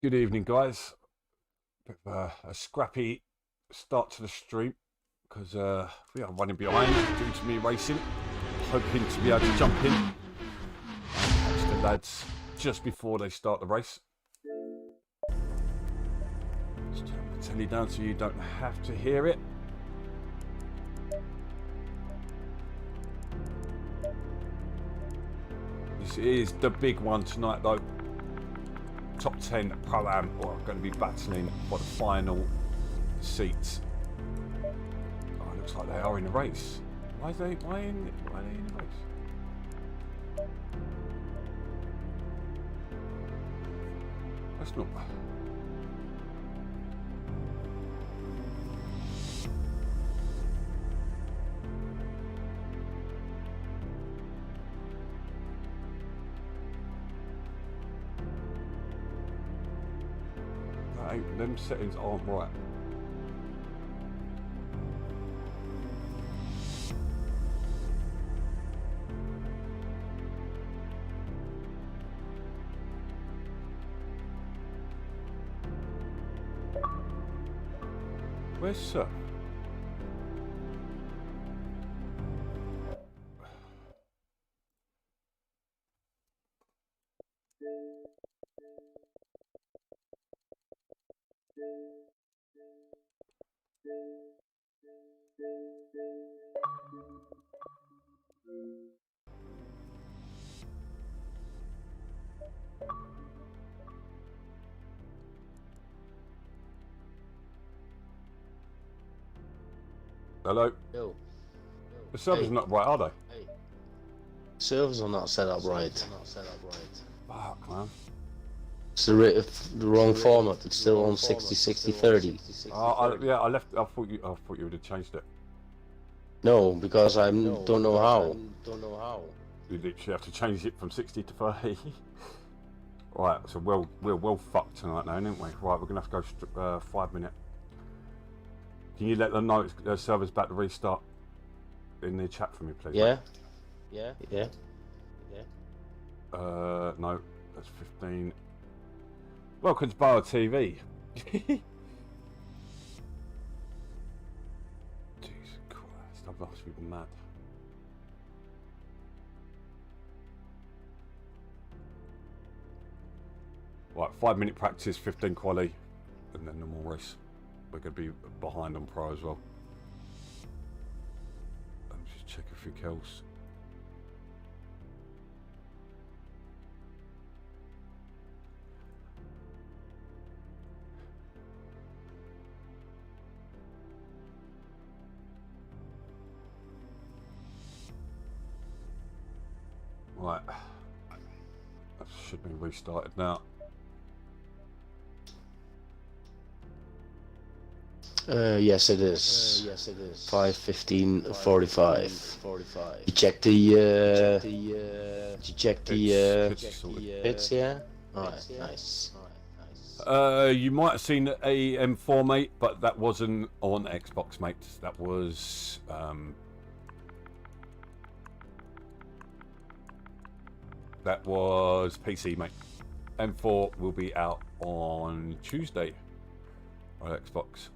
Good evening, guys. Bit of a scrappy start to the stream because we are running behind due to me racing. Hoping to be able to jump in and catch the lads just before they start the race. Just turn the telly down so you don't have to hear it. This is the big one tonight, though. Top 10 Pro-Am are going to be battling for the final seats. Oh, it looks like they are in the race. Why are they in the race? That's not. Them settings aren't right. Where's Sir? Hello? Yo. The server's not right, are they? Hey. Servers are not set up right. Fuck, man. It's the wrong format. It's still on 60-60-30. Yeah, I left. I thought you would have changed it. No, because I don't know how. You literally have to change it from 60 to 30. Right, so we're well fucked tonight now, aren't we? Right, we're gonna have to go 5 minute. Can you let them know the server's about to restart in the chat for me, please? Yeah. Mate? Yeah. No, that's 15. Welcome to BoATV. Jesus Christ, I must be mad. Right, 5 minute practice, 15 quali, and then normal race. We're going to be behind on Pro as well. Let me just check everything else. Right, that should be restarted now. Yes it is. 5:15:45. You check the hits, yeah? Alright, nice. You might have seen the AM4, mate, but that wasn't on Xbox, mate. That was PC, mate. M4 will be out on Tuesday on Xbox.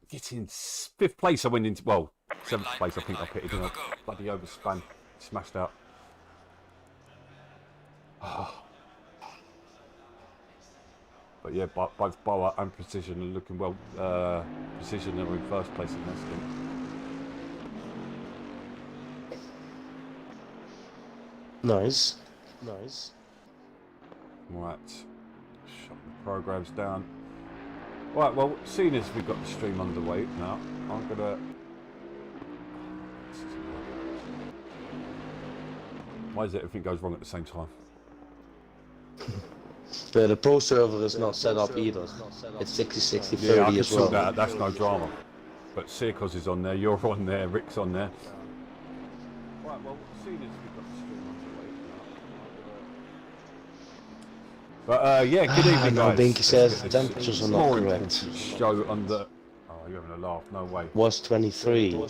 Getting 5th place. I went into 7th place. I think I pitted in a bloody overspan, smashed out. But yeah, both BoA and Precision are looking well. Precision are in 1st place in this game. Nice. Right, shut the programs down. Right, well, seeing as we've got the stream underway now, I'm gonna. Why is it everything goes wrong at the same time? The Pro server is not set up either. It's 60-60-30 yeah, I can as well. sort that out. That's no drama. But Circos is on there, you're on there, Rick's on there. Right, well, seeing as we've got the stream underway now, but yeah, good evening, guys. Binky says the temperatures are not correct. Show under. Oh, Oh, you're having a laugh. No way. Was 23. Oh,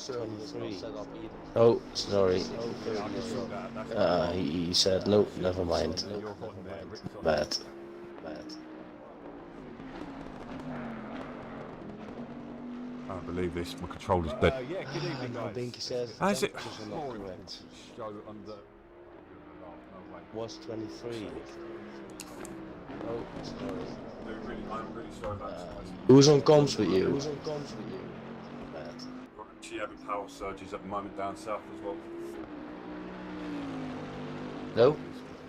sorry. Yeah, I just saw that. That's He said, nope, never mind. you're on there. Rick's on. Bad. I don't believe this. My controller's dead. Yeah, good evening, guys. Binky said How's it? temperatures are not correct. Show under. No way. Was 23. Oh, sorry. I'm really sorry about this. Who's on comms with you? Bad. We're actually having power surges at the moment down south as well. No?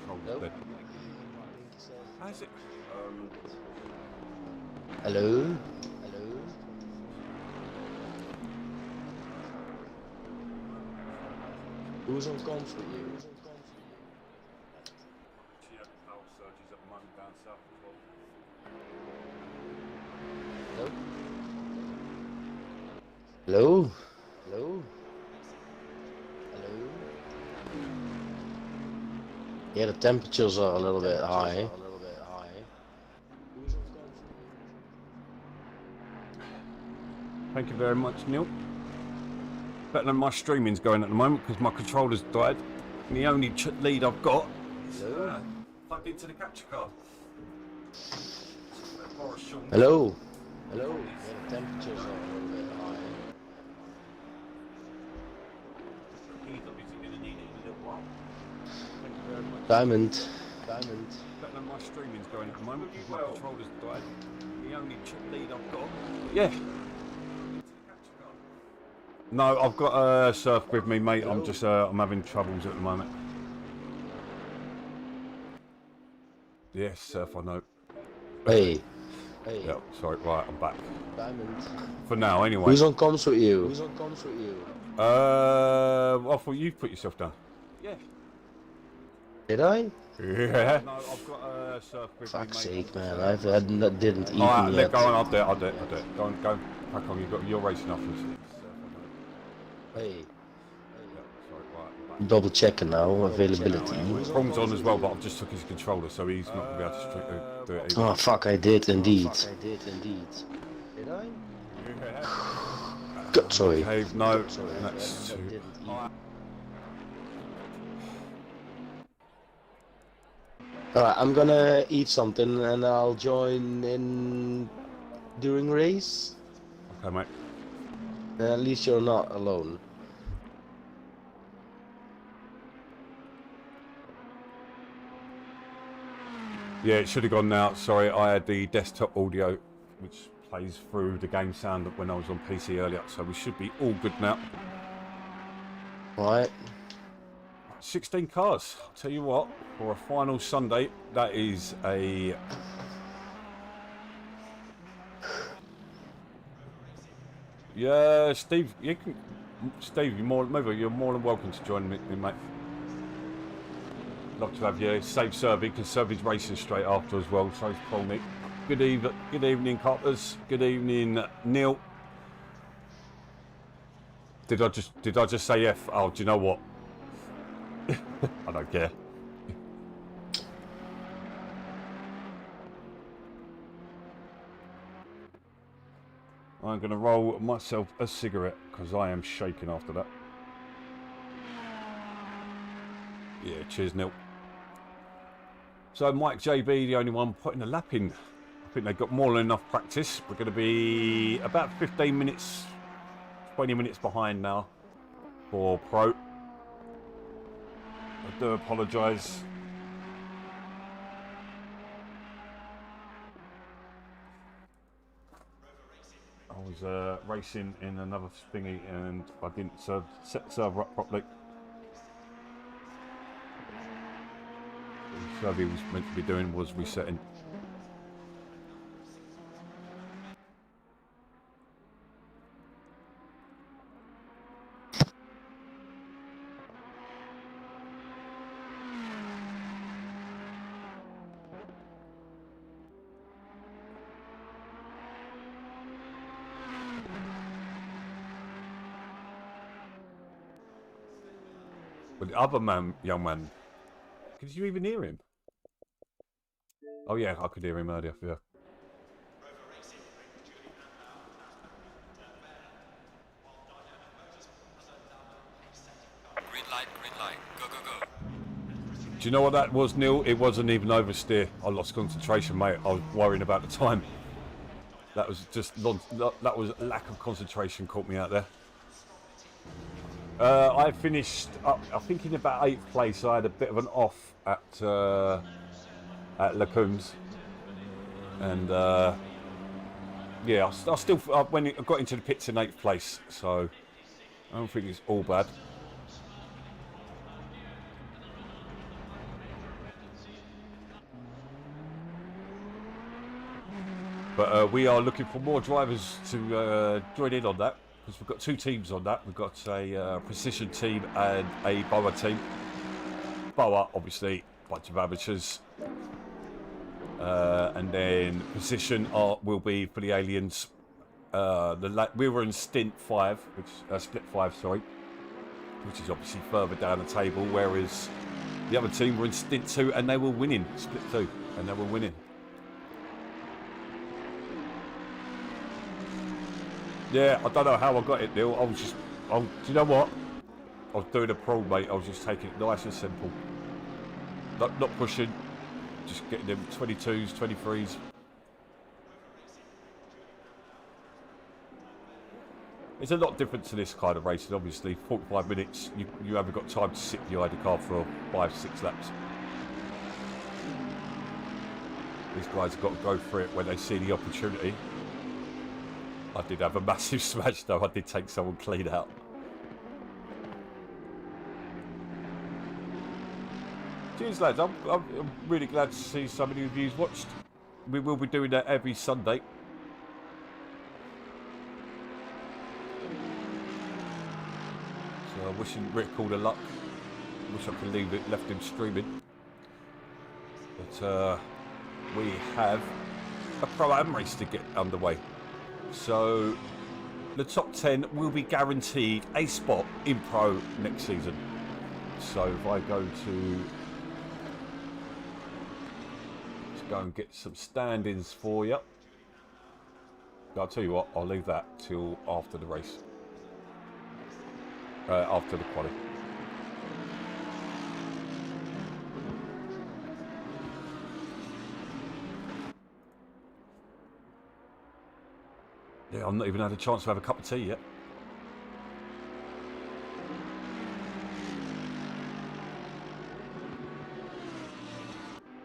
Controller's dead. How's it? Hello? Who's on comms with you? Actually having power surges at the moment down south as well. Hello? Yeah, the temperatures are a little bit high. Thank you very much, Neil. Better than my streaming's going at the moment because my controller's died. And the only lead I've got is plugged into the capture card. Hello? Yeah, the temperatures are a little bit high. Diamond. Better than my streaming's going at the moment because my controller's died. The only lead I've got. Yeah. No, I've got surf with me, mate. I'm just I'm having troubles at the moment. Yes, surf. I know. Hey. Yeah, sorry. Right, I'm back. Diamond. For now, anyway. Who's on comms with you? I thought you put yourself down. Yeah. Did I? Yeah. No, I've got surf with Fuck's me, mate. sake, man. I didn't eat Alright, yet. go on. I'll do it. Go on, go. Crack on. You're racing off. Hey. Sorry, right. Double checking now, availability. Prong's on as well, but I've just took his controller, so he's not going to be able to do it either. Oh fuck, I did indeed. Did I? God, sorry. Okay, no, that's two. Alright, I'm gonna eat something and I'll join in during race. Okay, mate. At least you're not alone. Yeah, it should have gone now. Sorry, I had the desktop audio, which plays through the game sound when I was on PC earlier, so we should be all good now. Right. 16 cars. I'll tell you what, for a final Sunday, that is a... Yeah, Steve, you can... Steve, you're more than welcome to join me, mate. Love to have you. Save Serby, because Serby's racing straight after as well, so it's Paul Nick. Good evening, Coppers. Good evening, Neil. Did I just say F? Oh, do you know what? I don't care. I'm going to roll myself a cigarette because I am shaking after that. Yeah, cheers, Neil. So Mike JB, the only one putting a lap in. I think they've got more than enough practice. We're going to be about 15 minutes, 20 minutes behind now for Pro. I do apologise. I was racing in another thingy and I didn't set the server up properly. The server he was meant to be doing was resetting. But the other man, young man, could you even hear him? Oh yeah, I could hear him earlier. Yeah. light, green light. Go, go, go. Do you know what that was, Neil? It wasn't even oversteer. I lost concentration, mate. I was worrying about the time. That was just that was lack of concentration caught me out there. I finished up, I think, in about 8th place. I had a bit of an off at Lacombe's, and yeah, I still I got into the pits in 8th place, so I don't think it's all bad. But we are looking for more drivers to join in on that, because we've got 2 teams on that. We've got a Precision team and a BoA team. BoA, obviously, a bunch of amateurs. And then Precision will be for the aliens. We were in stint 5, which split 5, sorry, which is obviously further down the table, whereas the other team were in stint 2 and they were winning, split 2, and they were winning. Yeah, I don't know how I got it, Neil. I was just, do you know what? I was doing a pro, mate. I was just taking it nice and simple. Not pushing, just getting them 22s, 23s. It's a lot different to this kind of racing, obviously. 45 minutes, you haven't got time to sit behind the car for 5-6 laps. These guys have got to go for it when they see the opportunity. I did have a massive smash though. I did take someone clean out. Cheers, lads. I'm really glad to see so many of you watched. We will be doing that every Sunday. So I'm wishing Rick all the luck. Wish I could left him streaming. But we have a Pro-Am race to get underway. So the top 10 will be guaranteed a spot in Pro next season. So if I go to, let's go and get some stand-ins for you. I'll tell you what, I'll leave that till after the race, after the quali. Yeah, I've not even had a chance to have a cup of tea yet.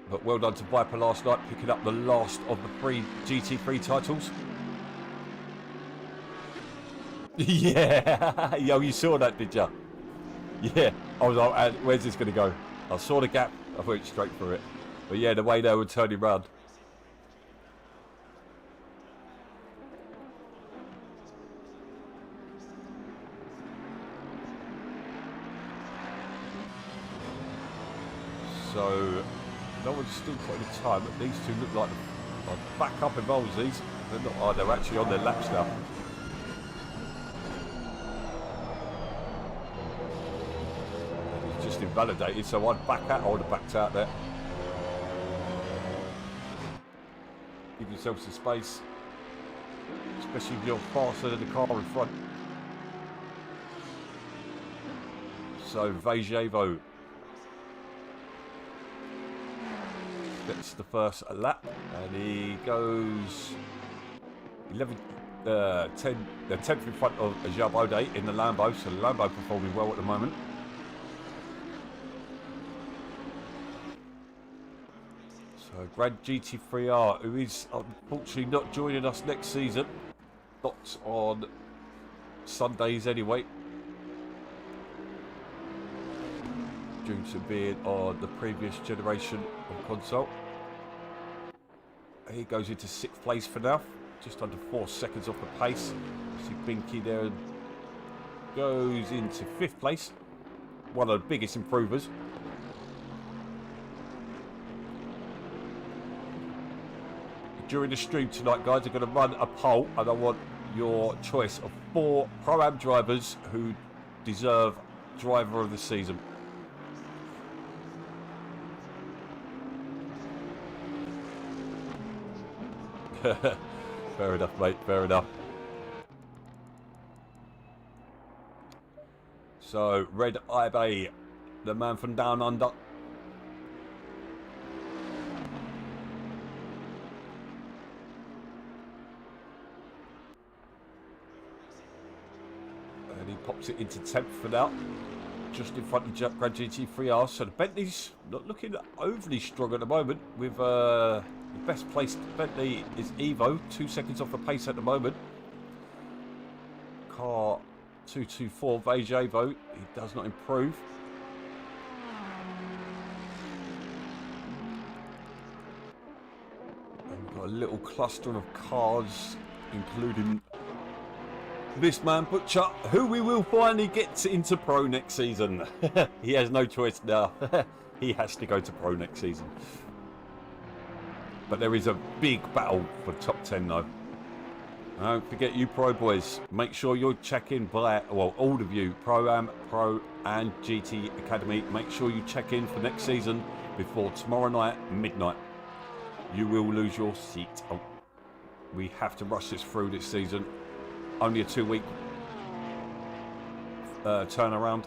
But well done to Viper last night, picking up the last of the 3 GT3 titles. Yeah, yo, you saw that, did you? Yeah, I was like, where's this going to go? I saw the gap, I went straight for it. But yeah, the way they were turning round. So, no one's still putting the time, but these two look like back up in bowls, these. They're not, oh, they're actually on their laps now. It's just invalidated, so I'd back out, I would have backed out there. Give yourself some space, especially if you're faster than the car in front. So, Vajevo gets the first lap, and he goes 10th in front of Jabode in the Lambo, so the Lambo performing well at the moment. So Grand GT3R, who is unfortunately not joining us next season, not on Sundays anyway, due to being on the previous generation of console. He goes into 6th place for now, just under 4 seconds off the pace. See Binky there, goes into 5th place, one of the biggest improvers. During the stream tonight, guys, I'm going to run a poll, and I want your choice of 4 Pro-Am drivers who deserve Driver of the Season. Fair enough, mate, fair enough. So, Red Eye, the man from down under. And he pops it into 10th for now. Just in front of Grand GT3R. So the Bentley's not looking overly strong at the moment. With the best placed Bentley is Evo, 2 seconds off the pace at the moment. Car 224 Beige Evo, he does not improve. And we've got a little cluster of cars, including this man Butcher, who we will finally get into Pro next season. He has no choice now. He has to go to Pro next season. But there is a big battle for top 10 though. Don't forget, you Pro boys, make sure you're checking by, well, all of you, Pro-Am, Pro and GT Academy, make sure you check in for next season before tomorrow night, midnight. You will lose your seat. Oh, we have to rush this through this season. Only a 2-week turnaround.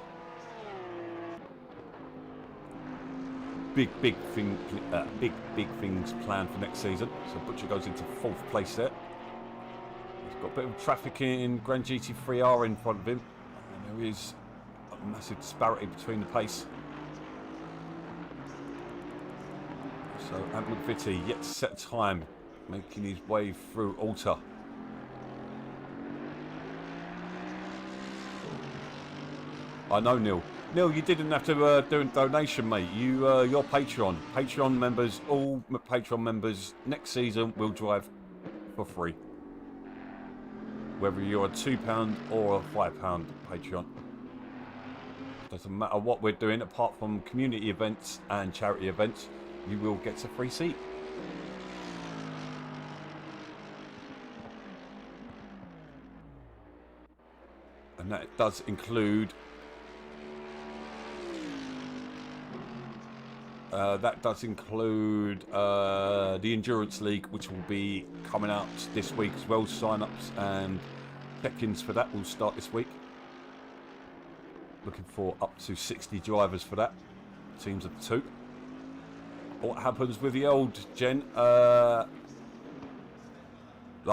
Big things planned for next season. So Butcher goes into 4th place there. He's got a bit of traffic in Grand GT3R in front of him. And there is a massive disparity between the pace. So Ant McVitie yet to set time, making his way through Alta. I know, Neil. Neil, you didn't have to do a donation, mate. You're Patreon. Patreon members, all Patreon members, next season will drive for free. Whether you're a £2 or a £5 Patreon. Doesn't matter what we're doing, apart from community events and charity events, you will get a free seat. And that does include the Endurance League, which will be coming out this week as well. Sign-ups and check-ins for that will start this week. Looking for up to 60 drivers for that. Teams of 2. What happens with the old gen? The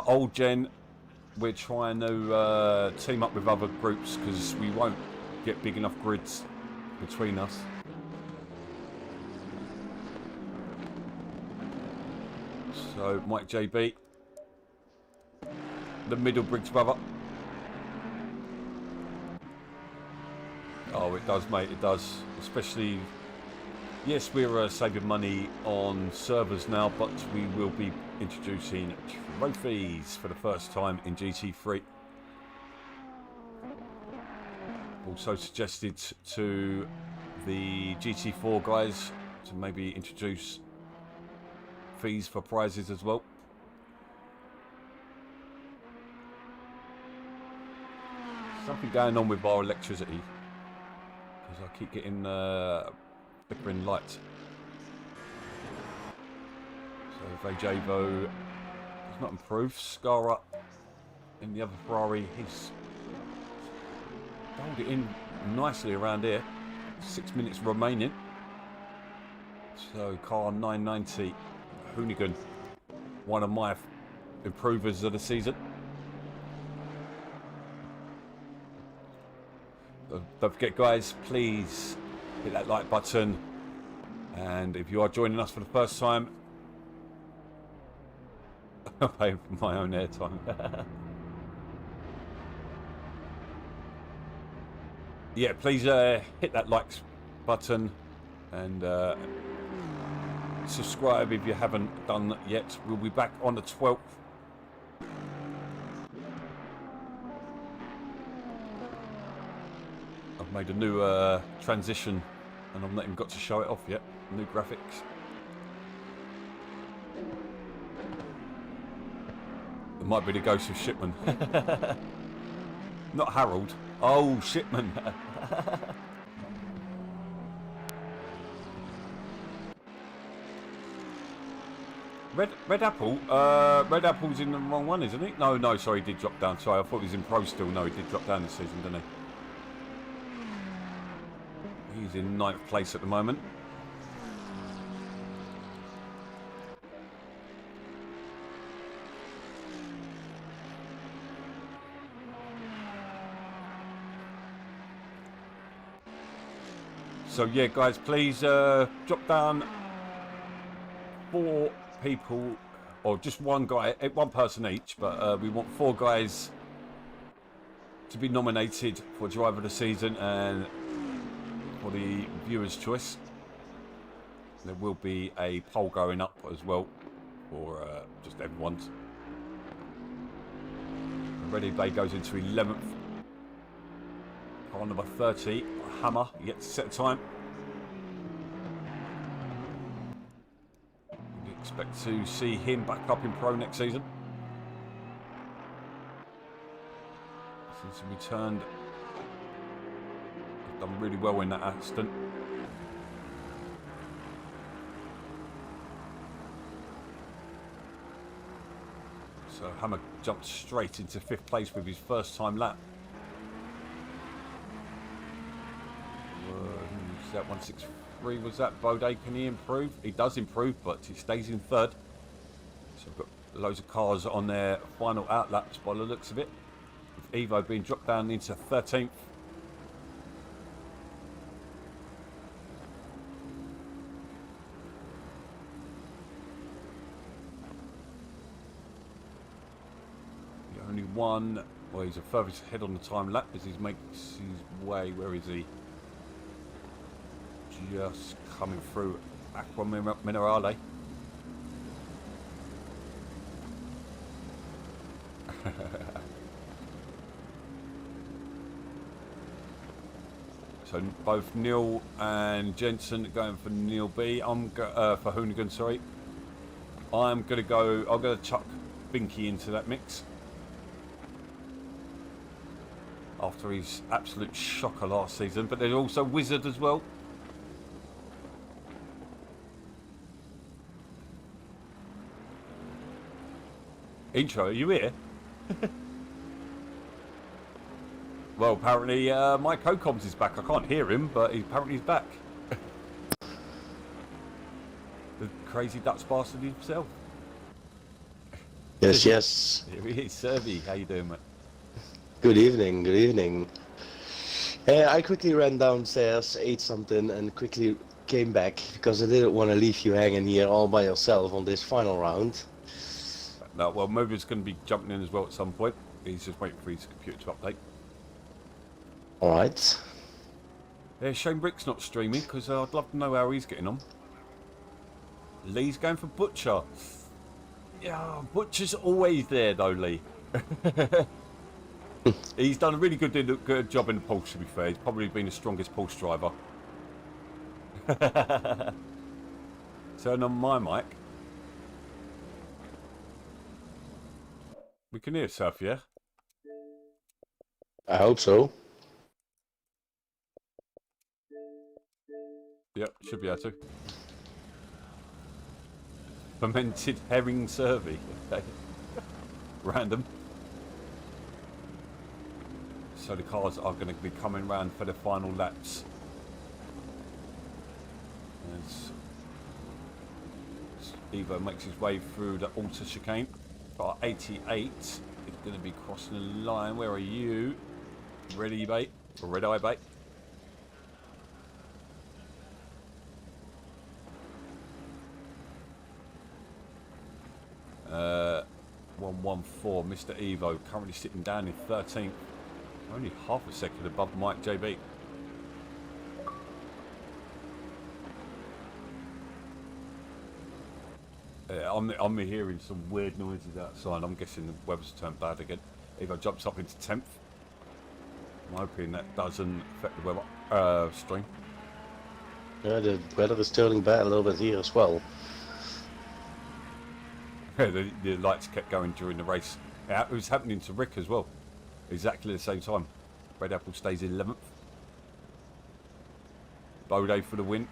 old gen, we're trying to team up with other groups because we won't get big enough grids between us. So Mike JB, the Middlebriggs brother. Oh, it does, mate, it does. Especially, yes, we're saving money on servers now, but we will be introducing trophies for the first time in GT3. Also suggested to the GT4 guys to maybe introduce fees for prizes as well. Something going on with our electricity because I keep getting flickering lights. So Vajavo has not improved. Scara in the other Ferrari, he's held it in nicely around here. 6 minutes remaining. So car 990. Hoonigan, one of my improvers of the season. Don't forget, guys, please hit that like button, and if you are joining us for the first time, I'm paying for my own airtime. Yeah, please hit that like button and subscribe if you haven't done that yet. We'll be back on the 12th. I've made a new transition and I've not even got to show it off yet. New graphics. It might be the ghost of Shipman. Not Harold. Oh, Shipman. Red Apple? Red Apple's in the wrong one, isn't he? No, sorry, he did drop down. Sorry, I thought he was in Pro still. No, he did drop down this season, didn't he? He's in 9th place at the moment. So yeah, guys, please drop down 4 people, or just one guy, 1 person each, but we want 4 guys to be nominated for Driver of the Season and for the viewer's choice. There will be a poll going up as well for just everyone's. Ready Bay goes into 11th. Car number 30, Hammer, you get to set a time. We expect to see him back up in Pro next season. Since he returned, he's done really well in that accident. So Hammer jumped straight into 5th place with his first time lap. Who's that? 163 was that? Bode, can he improve? He does improve, but he stays in 3rd. So we've got loads of cars on their final out laps by the looks of it. With Evo being dropped down into 13th. Only one, well, he's a furthest ahead on the time lap as he makes his way. Where is he? Just coming through Aqua Minerale. So both Neil and Jensen going for Neil B. I'm for Hoonigan, sorry. I'm gonna chuck Binky into that mix. After his absolute shocker last season, but there's also Wizard as well. Intro, are you here? Well, apparently my co-coms is back. I can't hear him, but apparently he's back. The crazy Dutch bastard himself. Yes, yes. Here he is, Serby. How you doing, mate? Good evening, good evening. I quickly ran downstairs, ate something, and quickly came back because I didn't want to leave you hanging here all by yourself on this final round. No, well, Mover's going to be jumping in as well at some point. He's just waiting for his computer to update. Alright. Yeah, Shane Brick's not streaming because I'd love to know how he's getting on. Lee's going for Butcher. Yeah, Butcher's always there though, Lee. He's done a really good job in the Porsche, to be fair. He's probably been the strongest Porsche driver. Turn on my mic. We can hear yourself, yeah? I hope so. Yep, should be able to. Fermented herring survey. Okay. Random. So the cars are going to be coming round for the final laps. As Evo makes his way through the Alta chicane. Car 88 is going to be crossing the line. Where are you? Ready, bait? Or red eye bait? Uh, 114, Mr. Evo, currently sitting down in 13th. Only half a second above Mike JB. I'm hearing some weird noises outside. I'm guessing the weather's turned bad again. Evo jumps up into 10th. I'm hoping that doesn't affect the weather stream. Yeah, the weather is turning bad a little bit here as well. The lights kept going during the race. It was happening to Rick as well. Exactly the same time. Red Apple stays 11th. Bode for the win.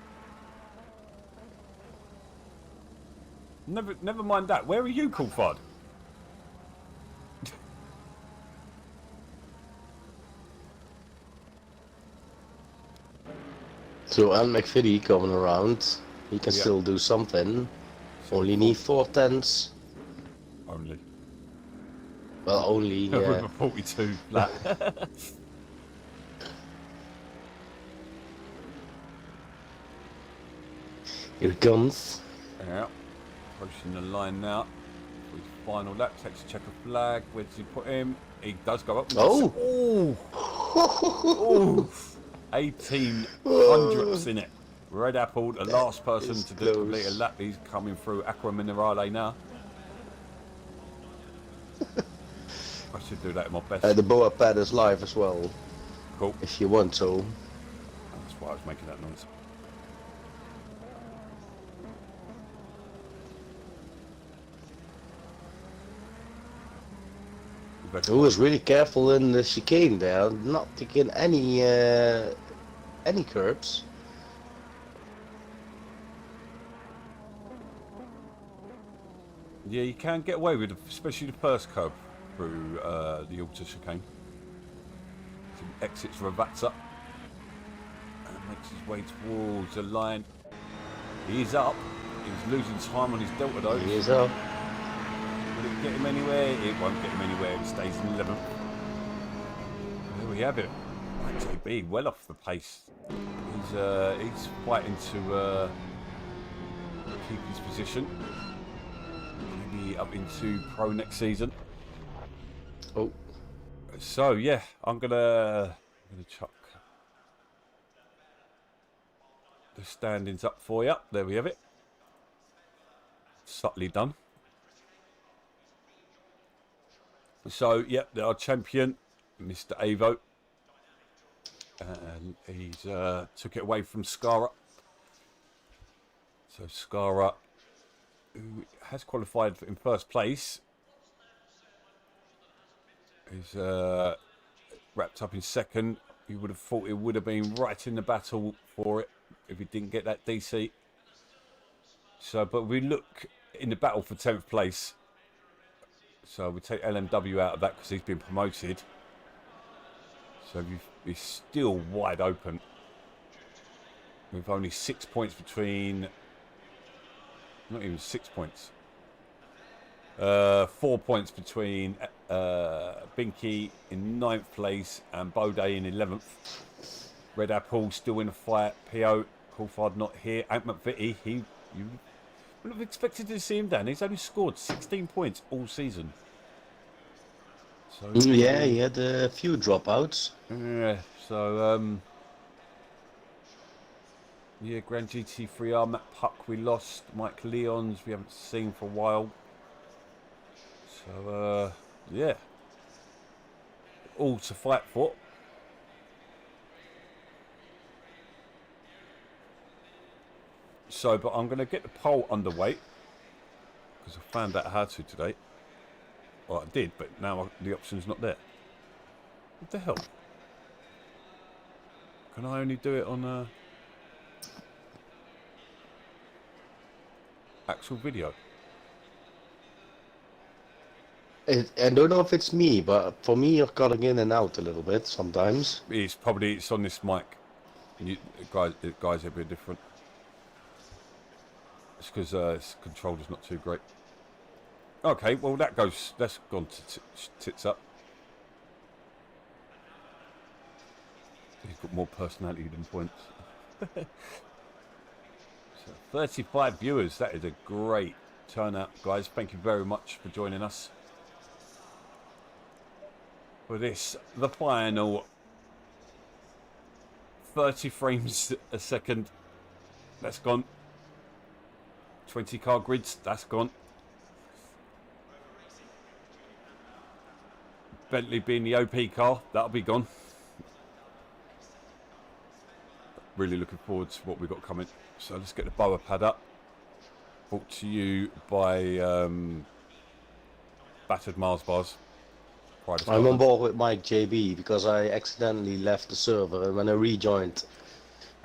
Never mind that. Where are you, Coulthard? So and McVitie coming around, he can Yeah. still do something. So Only need 4 tenths. only. Well, only, With yeah. a 42 flat. Here it comes. Yeah. Approaching the line now. For his final lap, takes a checker flag. Where does he put him? He does go up. Oh! Oh! 18 hundredths in it. Red Apple, the last person It's to complete a close. lap. He's coming through Aqua Minerale now. I should do that in my best. The BoA pad is live as well, Cool. if you want to. That's why I was making that noise. He was really careful in the chicane there, not taking any curbs. Yeah, you can get away with it, especially the first curb through the Alta chicane. So he exits Ravazza and makes his way towards the line. He is up. He's losing time on his delta though. He is up. Will it get him anywhere? It won't get him anywhere. He stays in 11th. There we have it. JB well off the pace. He's fighting to keep his position. Maybe up into pro next season. Oh. So yeah, I'm gonna chuck the standings up for you. There we have it. Subtly done. So yep, our champion, Mr. Avo, and he's took it away from Skara. So Skara, who has qualified in first place, is wrapped up in second. You would have thought it would have been right in the battle for it if he didn't get that DC. So, but we look in the battle for 10th place. So we take LMW out of that because he's been promoted. So he's still wide open. With only 6 points between... Not even 6 points. 4 points between Binky in 9th place and Bode in 11th. Red Apple still in a fight. PO, Coulthard not here. Ant McVitie, you would have expected to see him down. He's only scored 16 points all season. So Yeah, he had a few dropouts. yeah, so yeah, Grand GT3R, Matt Puck we lost, Mike Leons we haven't seen for a while. So yeah, all to fight for. So, but I'm going to get the poll underway because I found out how to today. Well, I did, but now the option's not there. What the hell? Can I only do it on actual video? I don't know if it's me, but for me, you're cutting in and out a little bit sometimes. It's on this mic. The guys are a bit different. It's because its controller's not too great. Okay, well that's gone to tits up. He's got more personality than points. So 35 viewers, that is a great turnout, guys. Thank you very much for joining us for this, the final 30 frames a second. That's gone. 20 car grids, that's gone. Bentley being the OP car, that'll be gone. Really looking forward to what we've got coming. So let's get the BoA pad up. Brought to you by Battered Mars Bars. I'm on board with Mike JB because I accidentally left the server, and when I rejoined,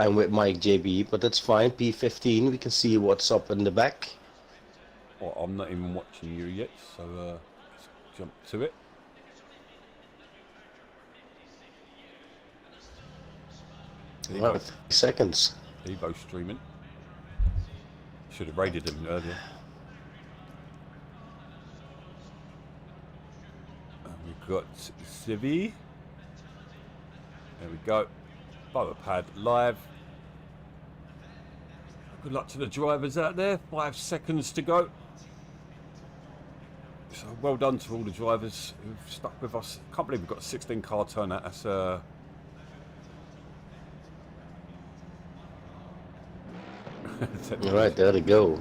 I'm with Mike JB, but that's fine. P15, we can see what's up in the back. Well, I'm not even watching you yet, so let's jump to it. Well, 30 seconds. Evo streaming. Should have raided him earlier. And we've got Civi. There we go. Boa pad live. Good luck to the drivers out there. 5 seconds to go. So well done to all the drivers who've stuck with us. Can't believe we've got a 16 car turnout. That's Alright, there we go.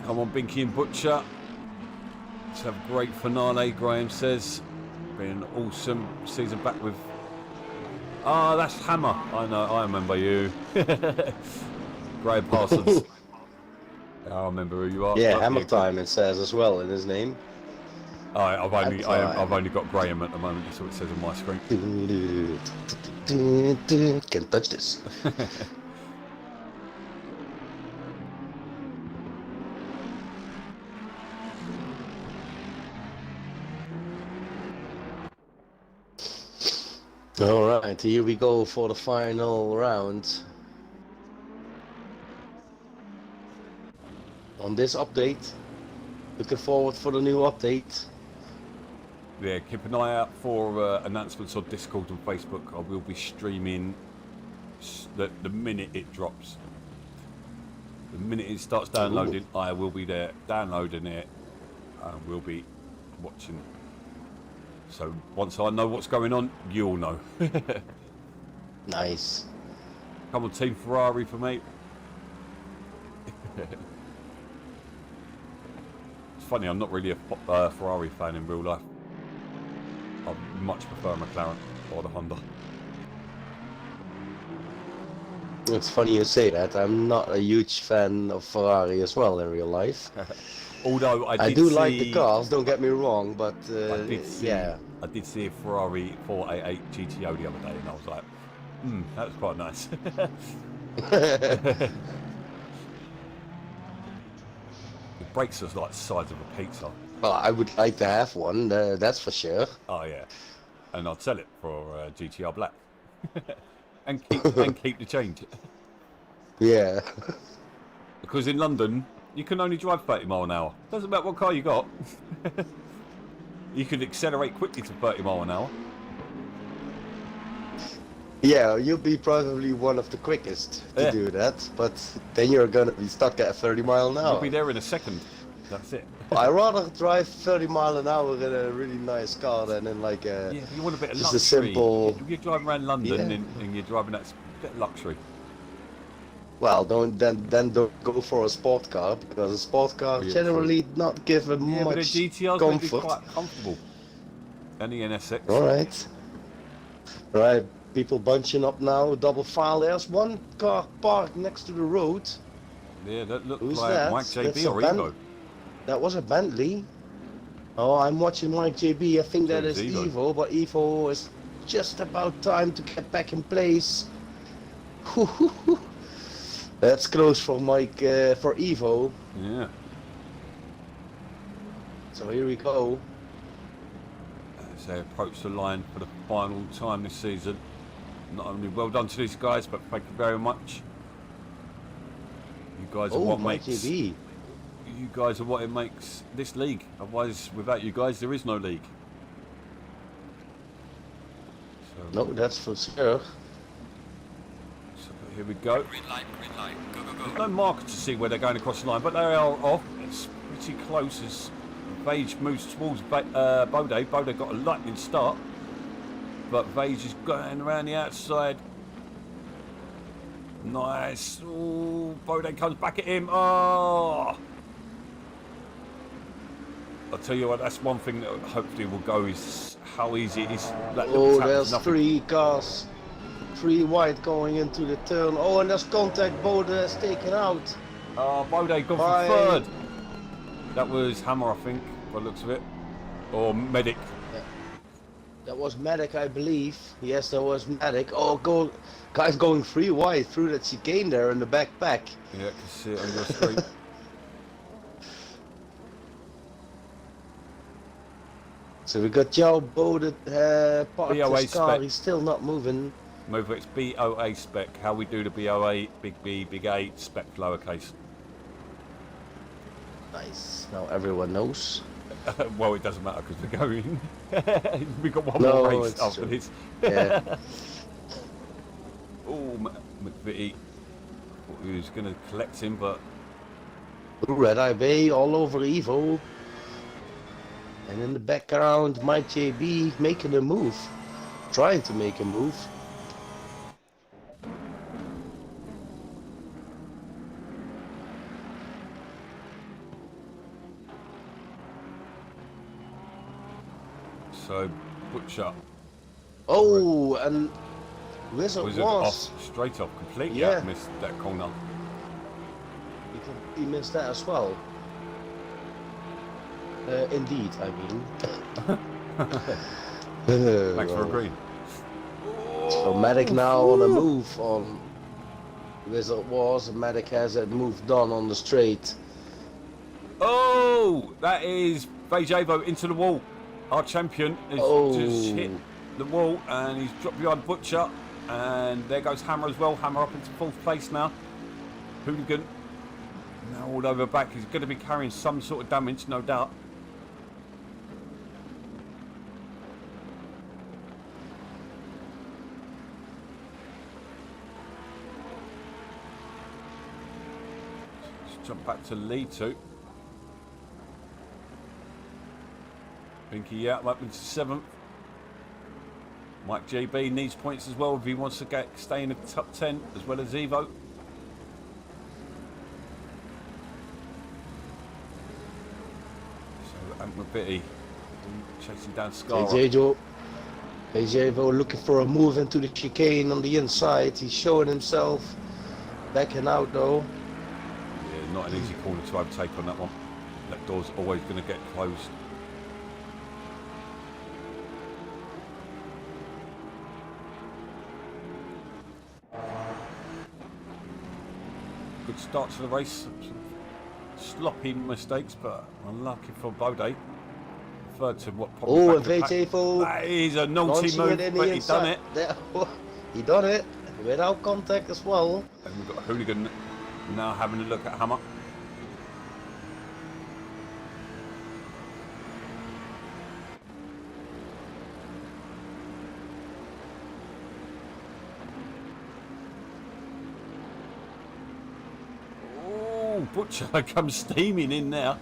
Come on, Binky and Butcher. Let's have a great finale, Graham says. Been an awesome season back with... Ah, that's Hammer. I know, I remember you. Graham Parsons. I remember who you are. Yeah, Hammer Time it says as well in his name. I've only got Graham at the moment. That's what it says on my screen. Can't touch this. Alright, here we go for the final round. On this update, looking forward for the new update. Yeah, keep an eye out for announcements on Discord and Facebook. I will be streaming the minute it drops. The minute it starts downloading, I will be there downloading it and we'll be watching. So once I know what's going on, you'll know. Nice. Come on, Team Ferrari for me. It's funny, I'm not really a Ferrari fan in real life. I much prefer a McLaren or the Honda. It's funny you say that. I'm not a huge fan of Ferrari as well in real life. Although I do like the cars, don't get me wrong, but yeah. I did see a Ferrari 488 GTO the other day and I was like, that was quite nice. The brakes are like the size of a pizza. Well, I would like to have one, that's for sure. Oh yeah, and I'd sell it for GTR Black, and keep the change. Yeah. Because in London you can only drive 30 miles an hour. Doesn't matter what car you got. You could accelerate quickly to 30 miles an hour. Yeah, you'll be probably one of the quickest to do that, but then you're gonna be stuck at 30 miles an hour. You'll be there in a second. That's it. I'd rather drive 30 miles an hour in a really nice car than in like a... Yeah, you want a bit of just luxury. a simple... You're driving around London and you're driving that bit of luxury. Well, don't go for a sport car, because a sport car generally not give a much but a GTR's comfort. Be quite comfortable. And the NSX. Alright. Right, people bunching up now, double file. There's one car parked next to the road. Yeah, that looked Who's like that? Mike JB That's or Evo. That was a Bentley. Oh, I'm watching Mike JB. I think that is Evo, but Evo is just about time to get back in place. That's close for Mike, for Evo. Yeah. So here we go. As they approach the line for the final time this season. Not only well done to these guys, but thank you very much. You guys are what Mike makes... JB. You guys are what it makes this league. Otherwise, without you guys, there is no league. So, No, that's for sure. So here we go. Green light, go, go, go. There's no marker to see where they're going across the line, but they are off. It's pretty close as Vage moves towards Bode. Bode got a lightning start, but Vage is going around the outside. Nice. Oh, Bode comes back at him. Oh! I'll tell you what, that's one thing that hopefully will go is how easy it is. Oh, there's three cars. 3 wide going into the turn. Oh, and there's contact. Bode is taken out. Bode gone for third. That was Hammer, I think, by the looks of it. Or Medic. Yeah. That was Medic, I believe. Yes, that was Medic. Oh, guys going 3 wide through that chicane there in the backpack. Yeah, I can see it on your screen. So we got Joe Bo, the part of BOA his car, spec. he's still not moving. Move it's BOA spec. How we do the BOA, big B, big A, spec lowercase. Nice. Now everyone knows. Well, it doesn't matter because we're going. We've got one No, more race it's after true. this. Yeah. Oh, McVitie. Who's going to collect him, but Red Eye Bay all over Evo. And in the background, Mike JB making a move. Trying to make a move. so Butcher Oh, and Wizard was was. off, straight off, completely Yeah. missed that corner. He missed that as well. Indeed, I mean. Thanks for agreeing. So Medic now on a move on Wizard was. Medic has it moved on the straight. Oh, that is Vajevo into the wall. Our champion has just hit the wall and he's dropped behind Butcher. And there goes Hammer as well. Hammer up into 4th place now. Hooligan now all over back. He's going to be carrying some sort of damage, no doubt. Let's jump back to lead 2. Pinky out up into 7th. Mike JB needs points as well if he wants to stay in the top 10 as well as Evo. So McVitie chasing down Scar. Vajevo looking for a move into the chicane on the inside. He's showing himself. Backing out though. Yeah, not an easy corner to overtake on that one. That door's always going to get closed. Good start to the race. Some sloppy mistakes, but unlucky for Bode. Third to what probably. Oh, and Vajevo. That is a naughty move, but he done it. He done it without contact as well. And we've got Hooligan now having a look at Hammer. Butcher comes steaming in now.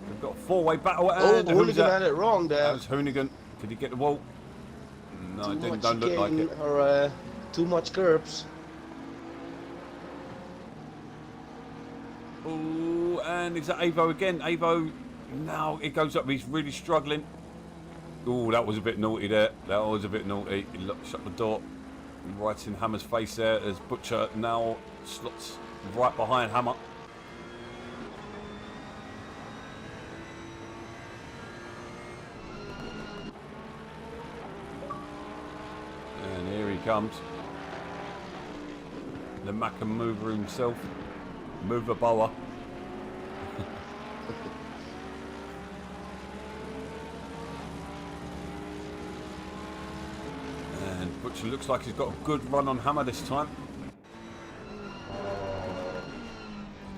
We've got a 4-way battle at hand. Hooligan had it wrong there. That was Hoonigan. Could he get the wall? No, it didn't. Don't look like it. Or too much curbs. Oh, and is that Avo again? Avo, now it goes up. He's really struggling. Oh, that was a bit naughty there. That was a bit naughty. He shut the door right in Hammer's face there as Butcher now slots right behind Hammer. And here he comes. The Macca mover himself. Mover Boa. And Butcher looks like he's got a good run on Hammer this time.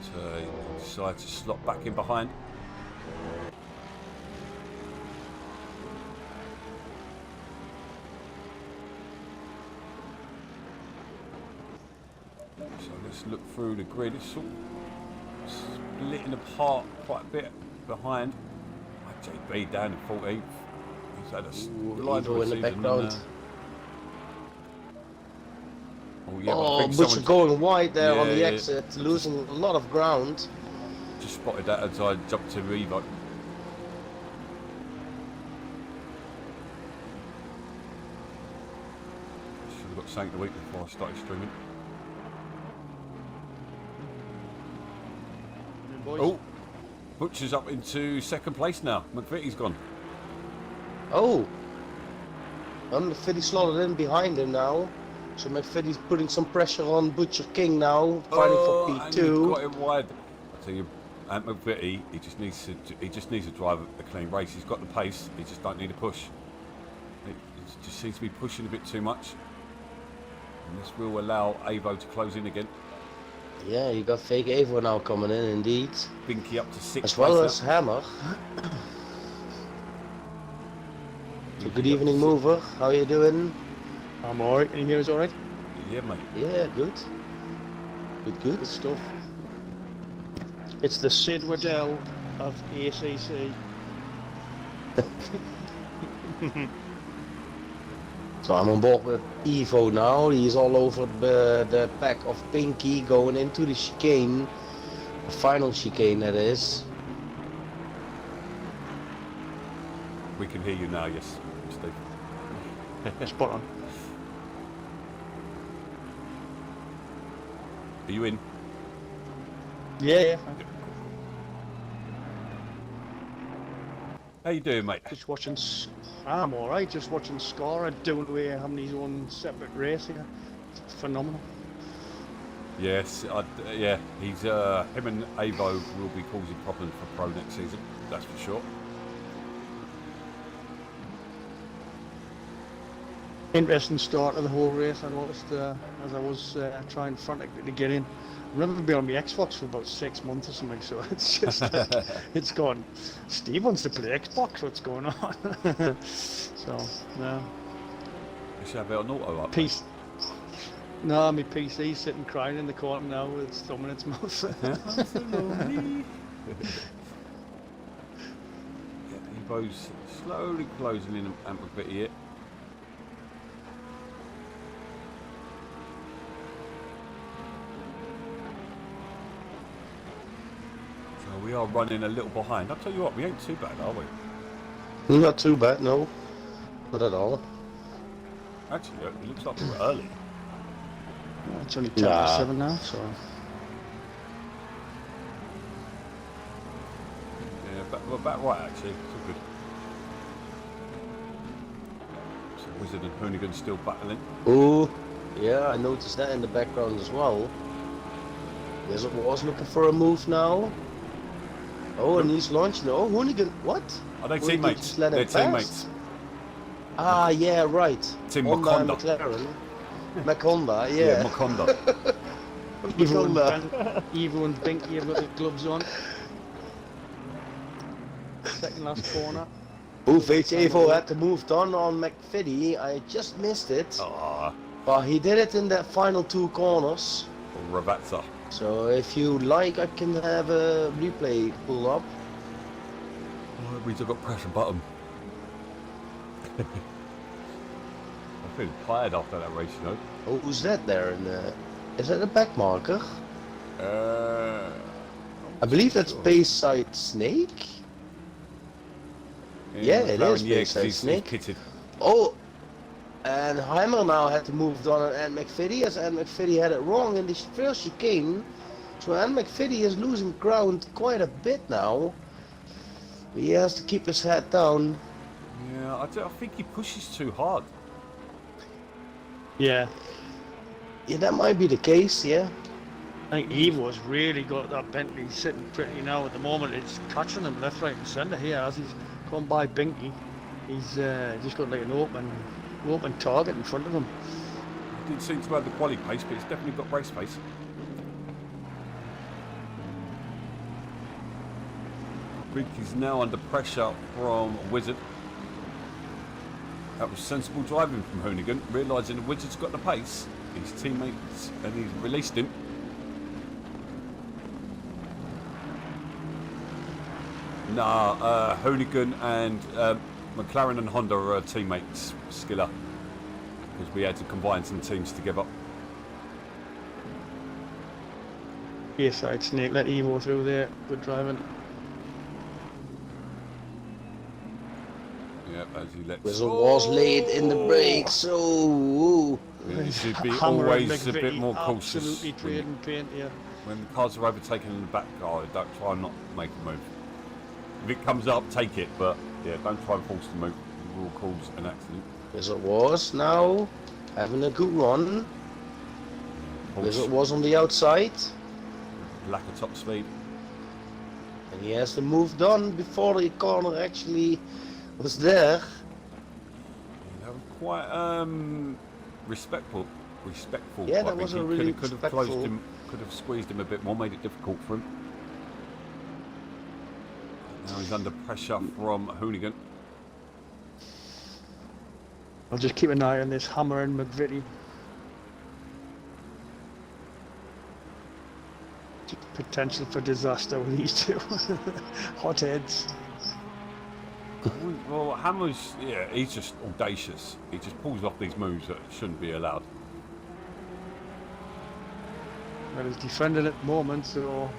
So he decides to slot back in behind. So let's look through the grid. It's sort of splitting apart quite a bit behind. JB down in 14th. He's had a Evo in the background. Oh, yeah, oh, Butcher going wide there on the exit, losing a lot of ground. Just spotted that as I jumped to Evo. Should have got sank the week before I started streaming. Oh, Butcher's up into 2nd place now. McVitie's gone. Oh, and McVitie slotted in behind him now. So McVitie's putting some pressure on Butcher King now, fighting for P2. And he got it wide. I tell you, And McVitie, he just needs to drive a clean race. He's got the pace. He just don't need a push. It just seems to be pushing a bit too much. And this will allow Avo to close in again. Yeah, you got fake Evo now coming in, indeed. Binky up to 6th. As well as Hammer. So good evening, Mover. How you doing? I'm alright. Can you hear us alright? Yeah, mate. Yeah, good. Good, good. Good stuff. It's the Sid Waddell of ACC. So I'm on board with Evo now. He's all over the pack of Pinky going into the chicane. The final chicane, that is. We can hear you now, yes, Steve. Spot on. Are you in? Yeah. How you doing, mate? Just watching. I'm alright. Just watching Scorer doing away having his own separate race here. It's phenomenal. Yes, yeah. He's him and Avo will be causing problems for Pro next season. That's for sure. Interesting start of the whole race. I noticed as I was trying frantically to get in. I remember being on my Xbox for about 6 months or something, so it's just it's gone. Steve wants to play Xbox. What's going on? So no. You should have it on auto up. Peace. No, my PC's sitting crying in the corner now with its thumb in its mouth. Absolutely. Yeah, Evo's slowly closing in and McVitie here. So we are running a little behind. I'll tell you what, we ain't too bad, are we? Not too bad, no. Not at all. Actually, it looks like we're early. Well, it's only 10 to 7 now, so. Yeah, we're about right actually. It's all good. So Wizard and Hoonigan still battling. Oh, yeah, I noticed that in the background as well. Wizard was looking for a move now. Oh, and he's launching. Oh, Hoonigan, what? Are they Hoonigan teammates? just let him They're pass? teammates. Ah, yeah, right. Team Honda and Makonda. McLaren. Makonda, Yeah, yeah. Makonda. Evo and Binky have got their gloves on. Second last corner. Oh, Evo had to move on McVitie. I just missed it. Ah, But he did it in that final 2 corners. Ravazza. So if you like, I can have a replay pull up. Oh, that means I've got to press a button. I feel tired after that race, you know. Oh, who's that there? Is that a back marker? I believe that's Bayside Snake. Yeah, it is Bayside he's Snake. kitted. Oh, and Heimer now had to move on and McVitie, as and McVitie had it wrong in the first chicane. So and McVitie is losing ground quite a bit now. He has to keep his head down. Yeah, I think he pushes too hard. Yeah. Yeah, that might be the case, yeah. I think Evo's really got that Bentley sitting pretty now at the moment. It's catching him left, right and centre here as he's gone by Binky. He's just got like an open target in front of him. He didn't seem to have the quality pace, but he's definitely got race pace. Binky's now under pressure from Wizard. That was sensible driving from Hoonigan, realising the Wizard's got the pace. His teammates, and he's released him. Nah, Hoonigan and McLaren and Honda are teammates, Skiller. Because we had to combine some teams together. Bayside Snake let Evo through there. Good driving. Yep, as he lets. Whistle was late in the brakes, so You should be Hammer and always a bit McVitie more cautious. Absolutely trading paint here. When the cars are overtaken in the back, don't try and not make a move. If it comes up, take it, but yeah, don't try and force the move. It will cause an accident. Whistle was now having a good run. Whistle was on the outside. Lack of top speed. And he has to move done before the corner actually was there. That was quite respectful. Yeah, by that was Binky. a really could have respectful. closed him, could have squeezed him a bit more, made it difficult for him. Now he's under pressure from Hoonigan. I'll just keep an eye on this Hammer and McVitie. Potential for disaster with these two hotheads. Well, Hammer's, yeah, he's just audacious. He just pulls off these moves that shouldn't be allowed. Well, he's defending at the moment, so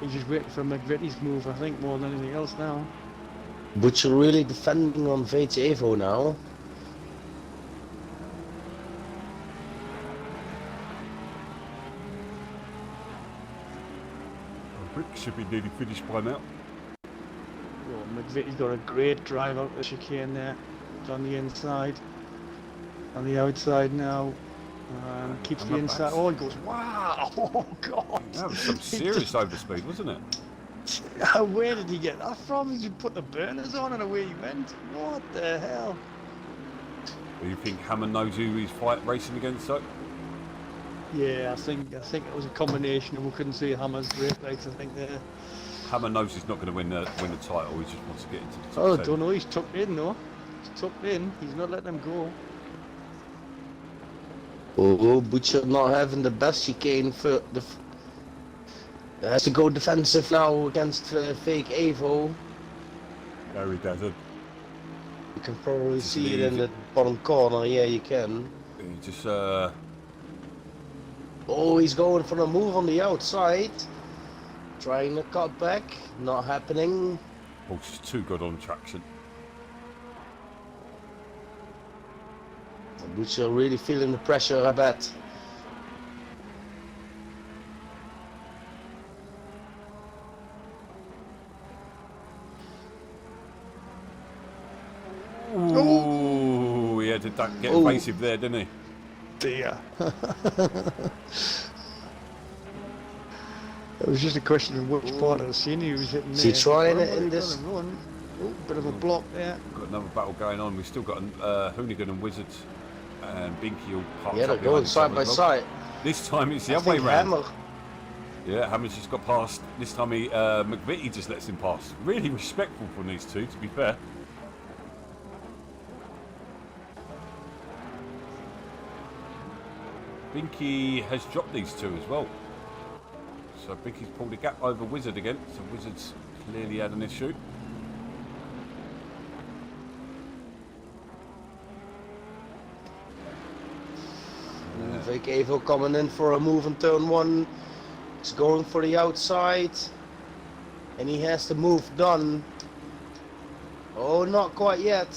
he's just waiting for McVitie's move, I think, more than anything else now. Butcher really defending on VT Evo now. Rick should be nearly finished by now. Well, McVitie's got a great drive out the chicane there. It's on the inside. On the outside now. Keeps the inside. Oh, he goes, wow! Oh, God! That was some serious overspeed, wasn't it? Where did he get that from? He just put the burners on and away he went. What the hell? Do you think Hammer knows who he's racing against, though? Yeah, I think it was a combination, and we couldn't see Hammer's brake lights. I think there. Hammer knows he's not going to win the title. He just wants to get into the top Oh, I 10. don't know. He's tucked in though. He's tucked in. He's not letting him go. Oh, Butcher not having the best chicane for the. Has to go defensive now against fake Evo. No, he doesn't. You can probably Just see it leave in it. the bottom corner. Yeah, you can. He just Oh, he's going for a move on the outside. Trying to cut back. Not happening. just too good on traction. Butcher really feeling the pressure, I bet. Ooh, he had to get Ooh. evasive there, didn't he? Dear. It was just a question of which part of the scene he was hitting. Is he there. trying Run, it in run, this? run. Oh, bit of a block there. Got another battle going on. We've still got Hoonigan and Wizards and Binky all parked Yeah, they're up going behind each side other by as well. side. This time it's the I other way think round. Hammer. Yeah, Hammer's just got past. This time McVitie just lets him pass. Really respectful from these two, to be fair. Binky has dropped these two as well. So Binky's pulled a gap over Wizard again. So Wizard's clearly had an issue. Fake Evo coming in for a move on turn one. He's going for the outside. And he has the move done. Oh, not quite yet.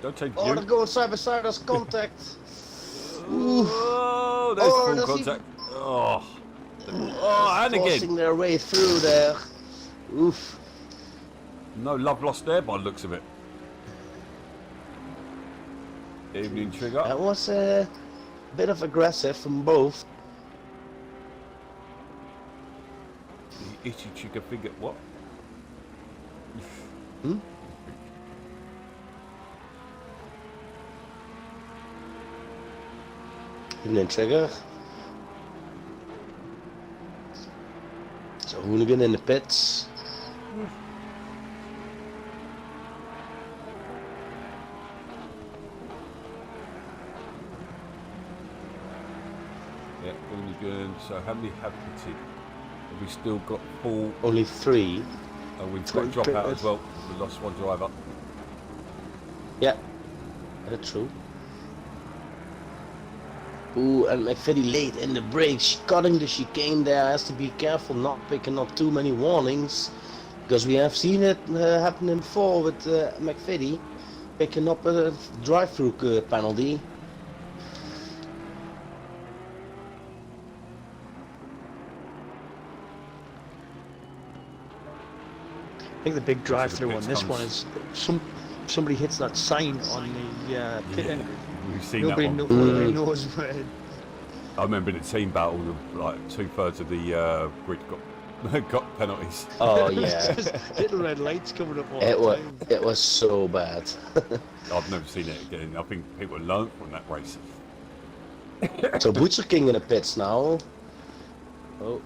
Don't take Oh, you. they're going side by side. There's contact. Oh, there's Oh, full does he- contact. Oh, and Forcing again. their way through there. Oof. No love lost there by the looks of it. Evening trigger. That was a bit of aggressive from both. The itchy trigger finger. What? Hmm? Evening trigger. So Hoonigan in the pits. Yeah, only good. So how many have pitted? Have we still got full? Only 3. And we've got a drop out as Pitted. well. We lost one driver. Yeah, that's true. Ooh, and McVitie late in the brakes, cutting the chicane there. Has to be careful not picking up too many warnings, because we have seen it happening before with McVitie picking up a drive-through penalty. I think the big drive-through on this comes- one is somebody hits that sign on the pit Yeah, end. we've seen Nobody, that one. nobody knows where. I remember in the team battle, like 2/3 of the grid got Got penalties. Oh yeah, Just little red lights coming up all it the was time. it was so bad. I've never seen it again. I think people learned from that race. So Butcher King in the pits now. Oh,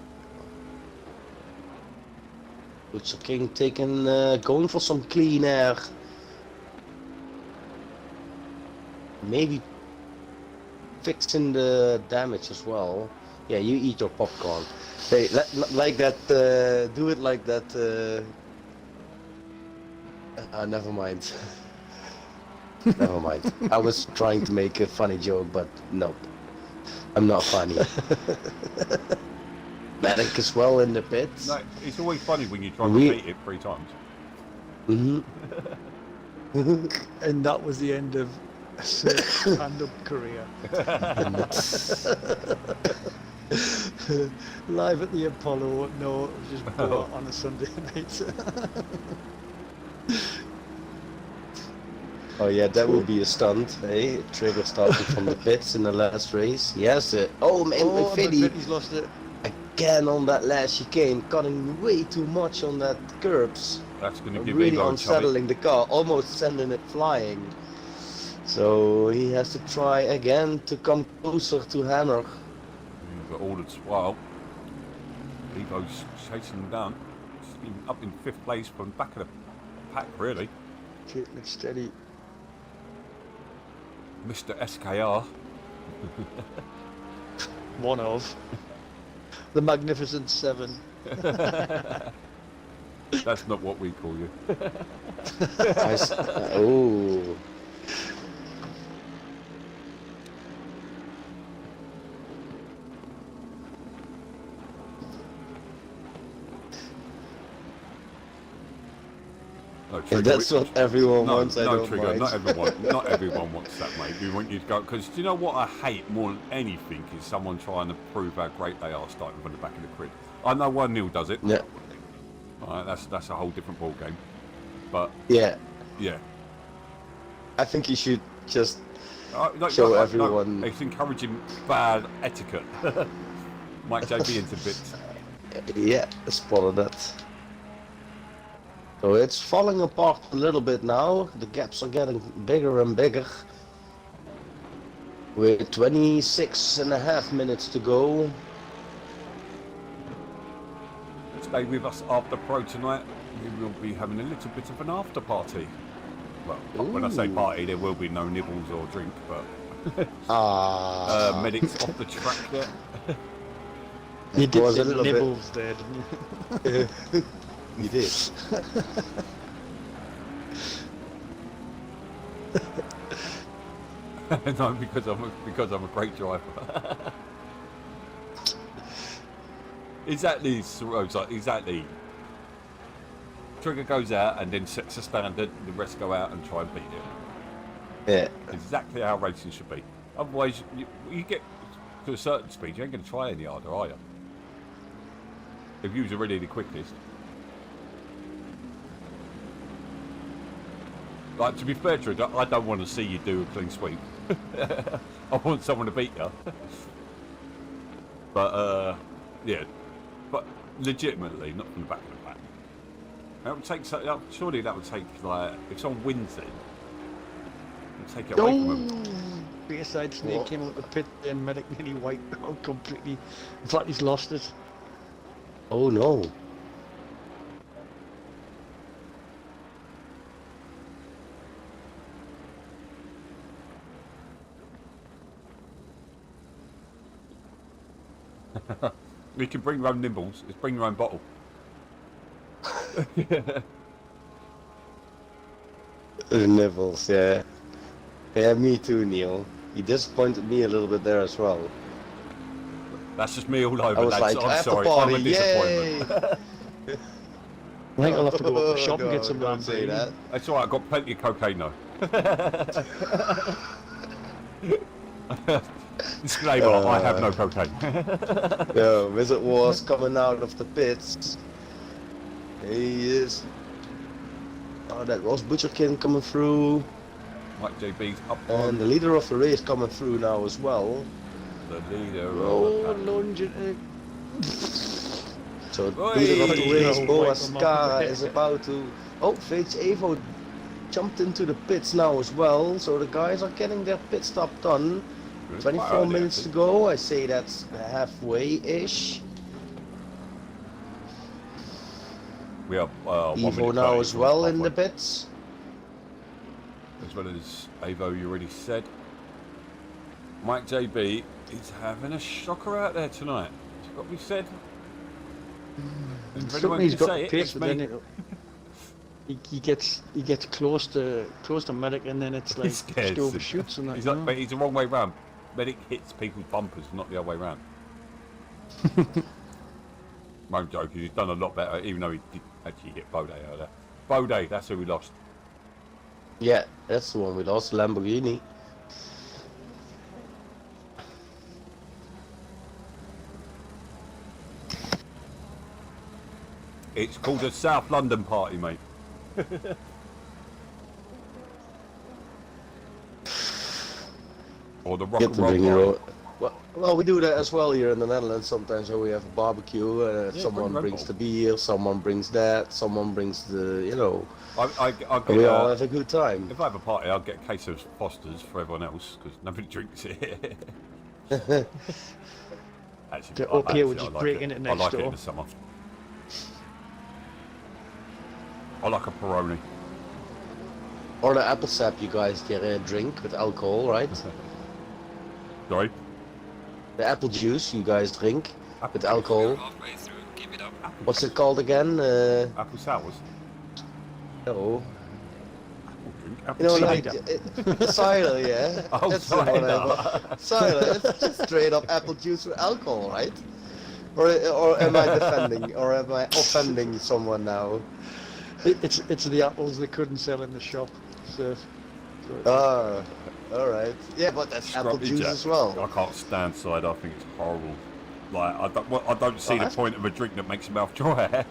Butcher King going for some clean air. Maybe fixing the damage as well. Yeah, you eat your popcorn. Hey, like that. Do it like that. Never mind. Never mind. I was trying to make a funny joke, but nope. I'm not funny. Medic as well in the pits. No, it's always funny when you try and repeat it 3 times. And that was the end of stand-up career. Live at the Apollo, no, it was just BoA on a Sunday night. Oh yeah, that would be a stunt, eh? Trigger started from the pits in the last race. Yes. Oh man, McVitie's lost it. again on that last chicane, cutting way too much on that curbs. That's going to give Really Evo unsettling the car, almost sending it flying. So he has to try again to come closer to Hammer. But all the while, Evo's chasing them down. He's been up in 5th place from the back of the pack, really. Keeping it steady. Mr. SKR. One of. The Magnificent Seven. That's not what we call you. Oh. No, If that's what everyone wants, I don't Trigger, mind. not everyone wants that, mate. We want you to go, because do you know what I hate more than anything is someone trying to prove how great they are starting from the back of the grid. I know 1-0 does it. Yeah. All right, that's a whole different ball game. But Yeah. yeah, I think you should just no, show no, everyone. No, it's encouraging bad etiquette. Mike JB into bits. Yeah, spotted that. So it's falling apart a little bit now. The gaps are getting bigger and bigger. With 26.5 minutes to go. Stay with us after pro tonight. We will be having a little bit of an after party. Well, when I say party, there will be no nibbles or drink, but medics off the track there. You did was say a little bit- nibbles there, didn't you? You did. No, because I'm a great driver. Exactly, exactly. Trigger goes out and then sets a standard. The rest go out and try and beat him. Yeah. Exactly how racing should be. Otherwise, you get to a certain speed, you ain't going to try any harder, are you? If you was already the quickest. Like, to be fair, Trigger, I don't want to see you do a clean sweep. I want someone to beat you. But, yeah. But legitimately, not from the back of the pack. That would take, surely that would take, like, if someone wins it, it'd take it away from him. Bayside Snake came out the pit and Medic nearly wiped out completely. In fact, he's lost it. Oh no. You can bring your own nibbles. Just bring your own bottle. The nibbles, yeah. Yeah, me too, Neil. You disappointed me a little bit there as well. That's just me all over, I was lads. like, I'm after sorry. party, I'm a yay! disappointment. I think I'll have to go up the shop and No, get some don't say that. That's alright, I've got plenty of cocaine though. Disclaimer, I have no cocaine. No, Wizard Wars coming out of the pits. He is. Oh, that was Butcherkin coming through. Mike JB's up And on the leader of the race coming through now as well. the leader. Oh, of the lunge it. So Oi! leader of the race, Oh, Boa wipe 'em up. Scara, is about to... Oh, Vage Evo jumped into the pits now as well. So the guys are getting their pit stop done. It's 24 quite early, minutes to actually. go. I say that's halfway-ish. We are 1 minute Evo now 30 as from well in the halfway. pits. As well as Avo, you already said. Mike JB is having a shocker out there tonight. It's got to be said. If anyone He's can got say the it, pace, it's but me. then he gets close to medic, and then it's like just scares him. overshoots and that. He's like, but he's the wrong way round. Medic hits people's bumpers, not the other way round. I'm joking, he's done a lot better, even though he did actually hit Bode out there. Bode, that's who we lost. Yeah, that's the one we lost, Lamborghini. It's called a South London party, mate. Or the rock Get and to roll bring party. your... Well, we do that as well here in the Netherlands sometimes. So we have a barbecue, Yeah, someone bring Red brings Bull. the beer, someone brings that, someone brings the, you know, I'll get, and we all have a good time. if I have a party, I'll get a case of Foster's for everyone else, because nobody drinks it. Actually, They're up here, we're just I like breaking it. it I next like it in door. the summer. I like a Peroni. Or the apple sap you guys get a drink with alcohol, right? Sorry? The apple juice you guys drink Apple with juice. alcohol. Halfway through, keep it up. What's it called again? Apple sours. No. Apple drink. You Apple know, cider. like cider, yeah. Oh, That's the one I cider. want. Cider. It's just straight up apple juice with alcohol, right? Or am I defending, or am I offending someone now? It's the apples they couldn't sell in the shop. So Ah, all right. Yeah, but that's apple Scrumpy juice Jack. as well. I can't stand cider. I think it's horrible. Like I don't see the that's- point of a drink that makes your mouth dry.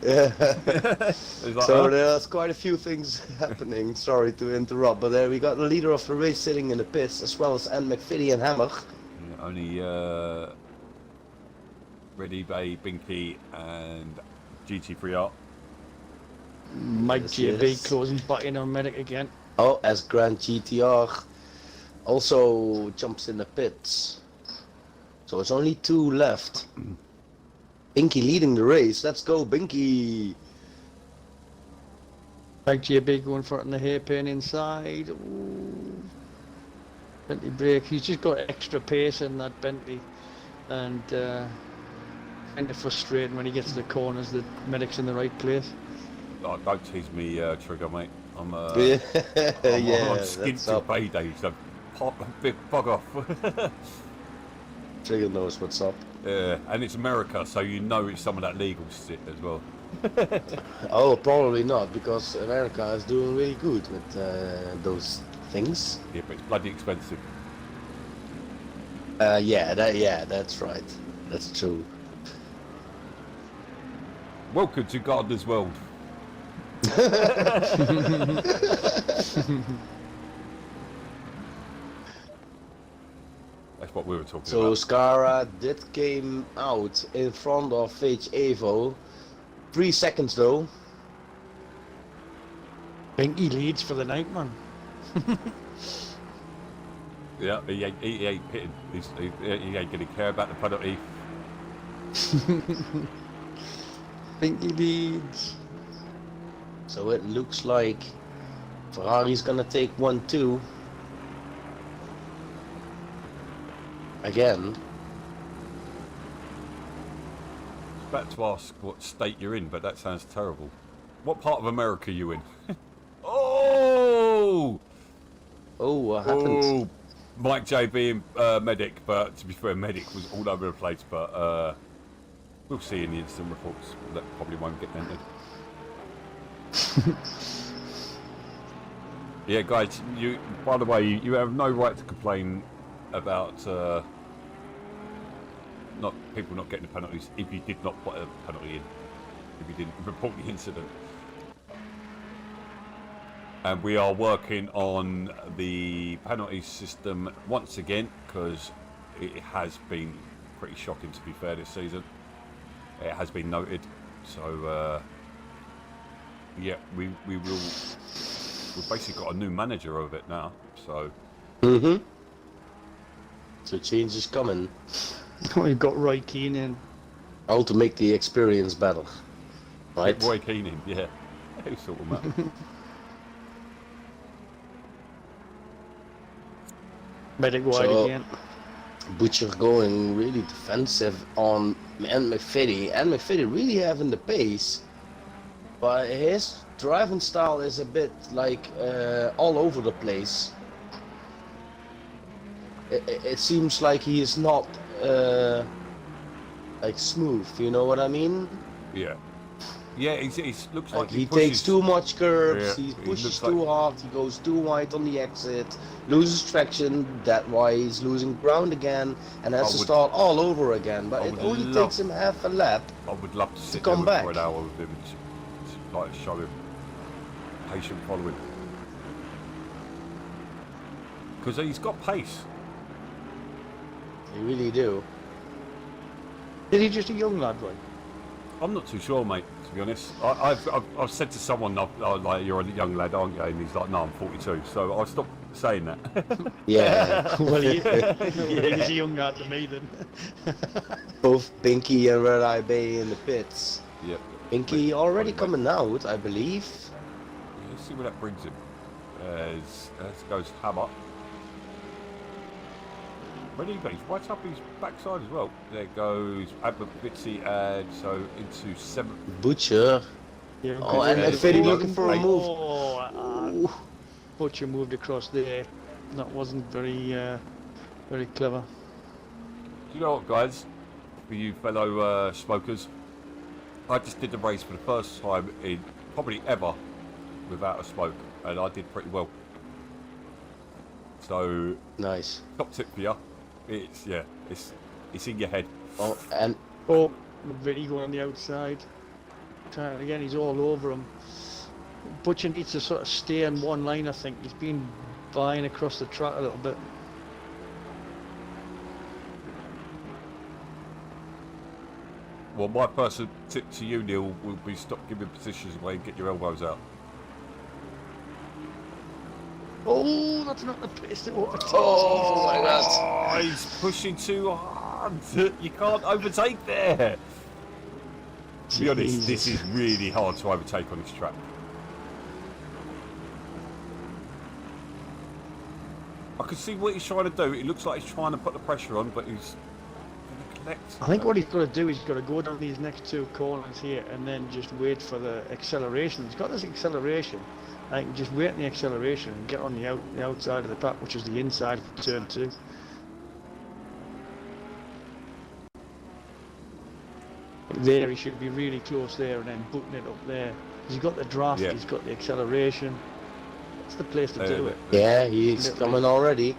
Yeah. It's like, So there's quite a few things happening. Sorry to interrupt, but there we got the leader of the race sitting in the pits, as well as Ann McFiddy and Hammer. yeah, only Ready Bay, Binky, and GT3 Art. Mike Yes, JB yes. closing back in on medic again. Oh, as Grand GTR also jumps in the pits. So it's only 2 left. Binky leading the race. Let's go, Binky. Mike JB going for it in the hairpin inside. Ooh. Bentley brake. He's just got extra pace in that Bentley, and kind of frustrating when he gets to the corners. The medic's in the right place. Oh, don't tease me, Trigger, mate. I'm Yeah, I'm that's skint till up. payday, so pop a big bug off. Trigger knows what's up. Yeah, and it's America, so you know it's some of that legal shit as well. Oh, probably not, because America is doing really good with those things. Yeah, but it's bloody expensive. Yeah, that's right. That's true. Welcome to Gardener's World. That's what we were talking So about. Scara did came out in front of Vage Evo. 3 seconds though. Binky leads for the night, man. Yeah, he ain't pitting. He ain't going to care about the penalty. Binky leads. So it looks like Ferrari's gonna take 1-2. Again. I was about to ask what state you're in, but that sounds terrible. What part of America are you in? Oh! Oh, what happened? Oh! Mike JB and Medic, but to be fair, Medic was all over the place, but we'll see in the instant reports. That probably won't get entered. Yeah, guys, you. By the way, you have no right to complain about not people not getting the penalties if you did not put a penalty in, if you didn't report the incident. And we are working on the penalty system once again because it has been pretty shocking, to be fair, this season. it has been noted. So yeah, we will. We've basically got a new manager of it now. So. Mm-hmm. So change is coming. We've got Roy Keane in. How to make the experience better, right? Roy Keane in, yeah. Who sort him out? Medic wide So- again. Butcher going really defensive on and McFitty, and McFitty really having the pace, but his driving style is a bit like all over the place. It seems like he is not like smooth, you know what I mean? Yeah. Yeah, he's looks Like like he pushes, takes too much curbs, Yeah, he he pushes looks too like- hard, he goes too wide on the exit, loses traction, that's why he's losing ground again, and has I to would- start all over again. But I it would only love- takes him half a lap. I would love to sit come there for an back. hour with him and like show him patient following. Because he's got pace. They really do. Is he just a young lad, right? I'm not too sure, mate. To be honest, I've said to someone, like, you're a young lad, aren't you? And he's like, no, I'm 42. So I stopped saying that. Yeah. Well, he's a young lad to me then. Both Binky and Red Eye Bay in the pits. Yep. Binky already Mate. coming out, I believe. Let's see where that brings him. As goes Hammer. Where did he go? He's right up his backside as well. There goes Ababitsi, and so into 7th. Butcher. Yeah, Oh, and good. McFitty looking for a move. Oh, Butcher moved across there. That wasn't very clever. Do you know what, guys? For you fellow smokers, I just did the race for the first time in probably ever without a smoke, and I did pretty well. So, Nice. top tip for you, it's in your head. Oh, and Oh, McVitie going on the outside. Trying again, he's all over him. Butcher needs to sort of stay in one line, I think. He's been buying across the track a little bit. Well, my personal tip to you, Neil, will be stop giving positions away and get your elbows out. Oh, that's not the pace that what oh my God. Oh, he's pushing too hard. You can't overtake there. To be honest, this Jesus. is really hard to overtake on this track. I can see what he's trying to do. It looks like he's trying to put the pressure on, but he's going to collect. I think what he's got to do is he's got to go down these next two corners here and then just wait for the acceleration. He's got this acceleration. I can just wait on the acceleration and get on the outside of the pack, which is the inside of turn 2. There, he should be really close there and then button it up there. He's got the draft, Yeah. he's got the acceleration. That's the place to do it. yeah, he's Little coming already.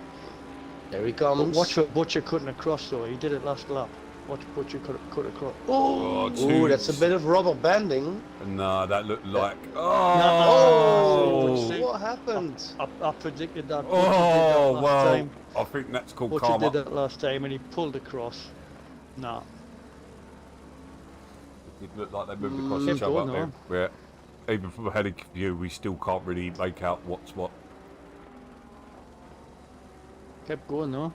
There he But comes. watch for Butcher cutting across though. He did it last lap. Watch Butcher cut across. Oh, Ooh, that's a bit of rubber banding. No, that looked like. Oh, See? what happened? I predicted that. Butcher did Oh, that last well, time. I think that's called Butcher karma. did that last time and he pulled across. Nah. It looked like they moved across Kept each other. going, up there. Yeah. Even from a heading view, we still can't really make out what's what. Kept going though.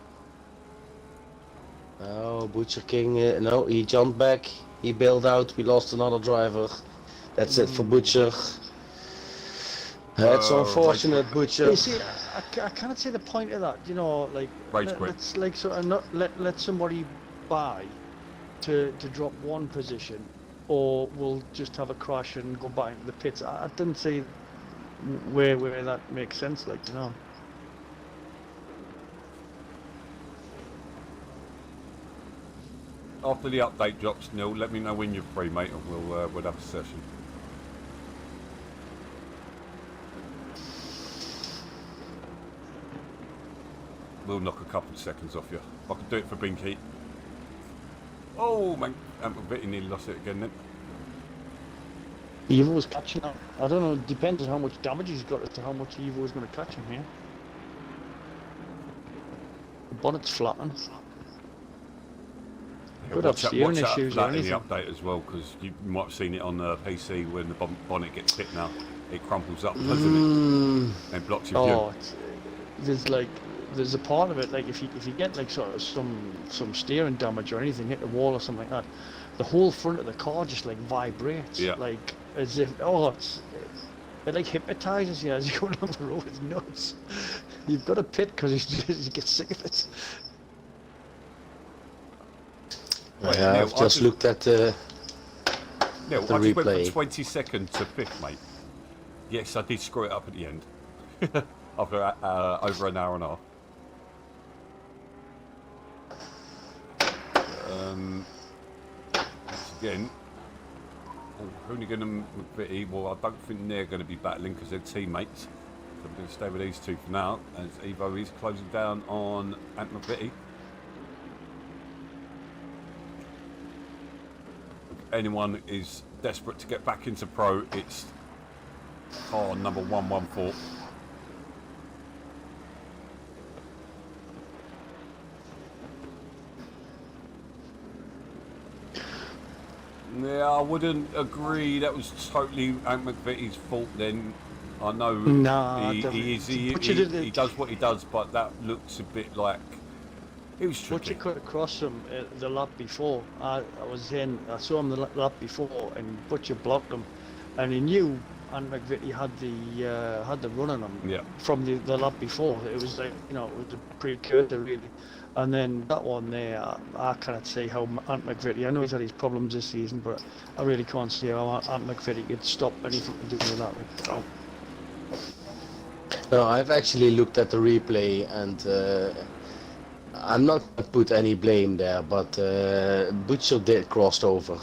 Oh, Butcher King, no, he jumped back, he bailed out, we lost another driver. That's it for Butcher. That's unfortunate, Butcher. You see, I can't see the point of that. You know, like Rage quit. let's like sort of not let somebody buy to drop one position, or we'll just have a crash and go back into the pits. I didn't see where that makes sense. Like, you know. After the update drops, Neil, let me know when you're free, mate, and we'll have a session. We'll knock a couple of seconds off you. I can do it for Binky. Oh, man, I'm a bit nearly lost it again then. Evo's catching up. I don't know. Depends on how much damage he's got as to how much Evo is going to catch him here. The bonnet's flattened. Could have steering issues or in the anything. update as well, because you might have seen it on the PC when the bonnet gets hit now. It crumples up, doesn't it? And blocks your view. There's a part of it, like if you get like sort of some steering damage or anything, hit the wall or something like that, the whole front of the car just like vibrates, like as if it like hypnotizes you as you go along the road. It's nuts. You've got to pit because you get sick of it. I've just looked at the I just replay. went from 22nd to 5th, mate. Yes, I did screw it up at the end. After over an hour and a half. Again, Hoonigan and McVitie, well, I don't think they're going to be battling because they're teammates. So I'm going to stay with these two for now, as Evo is closing down on Ant McVitie. If anyone is desperate to get back into pro, it's car number 114. Yeah, I wouldn't agree. That was totally Ant McVitie's fault. Then I know he does what he does, but that looks a bit like it was tricky. Butcher cut across him the lap before. I saw him the lap before, and Butcher blocked him, and he knew Ant McVitie had the run on him from the lap before. It was like, it was a precursor really. And then that one there, I cannot see how Ant McVitie, I know he's had his problems this season, but I really can't see how Ant McVitie could stop anything to do with that. No, I've actually looked at the replay, and I'm not going to put any blame there, but Butcher did crossed over.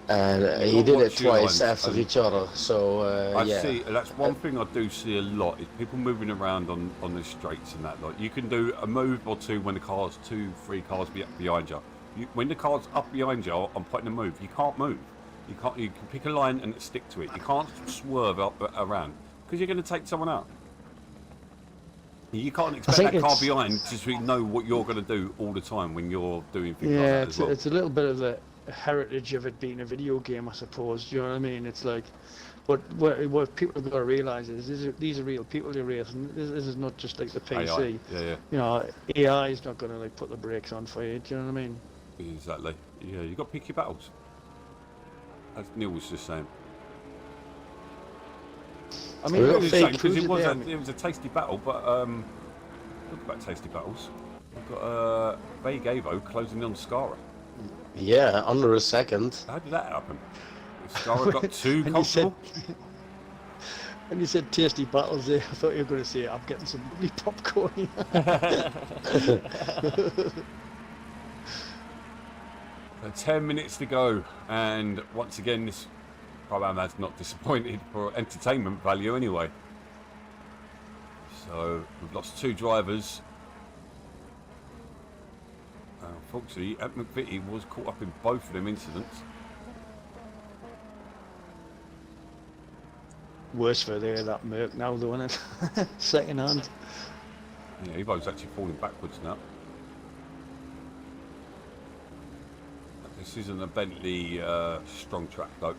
And he did it twice after each other, so I see, that's one thing I do see a lot, is people moving around on the straights and that. Like, you can do a move or two when the car's 2-3 cars behind you. When the car's up behind you, I'm putting a move, you can't move. You can pick a line and stick to it. You can't swerve around, because you're going to take someone out. You can't expect that car behind to know what you're going to do all the time when you're doing things like that as well. It's a little bit of the heritage of it being a video game, I suppose. Do you know what I mean? It's like, but what people have got to realise is these are real people you're racing. This is not just like the PC. AI. AI is not going to like put the brakes on for you. Do you know what I mean? Exactly. Yeah, you got to pick your battles. As Neil was just saying. I mean, it was a tasty battle, but look about tasty battles. We've got Vague Avo closing on Scara. Yeah, under a second. How did that happen? Scara got too comfortable. When you said tasty battles there, I thought you were going to say, I'm getting some lovely popcorn. 10 minutes to go, and once again, this program has not disappointed for entertainment value anyway. So we've lost 2 drivers. Unfortunately, Ant McVitie was caught up in both of them incidents. Worse for that Merc now, though, isn't it? Second hand. Yeah, Evo's actually falling backwards now. This isn't a Bentley strong track though.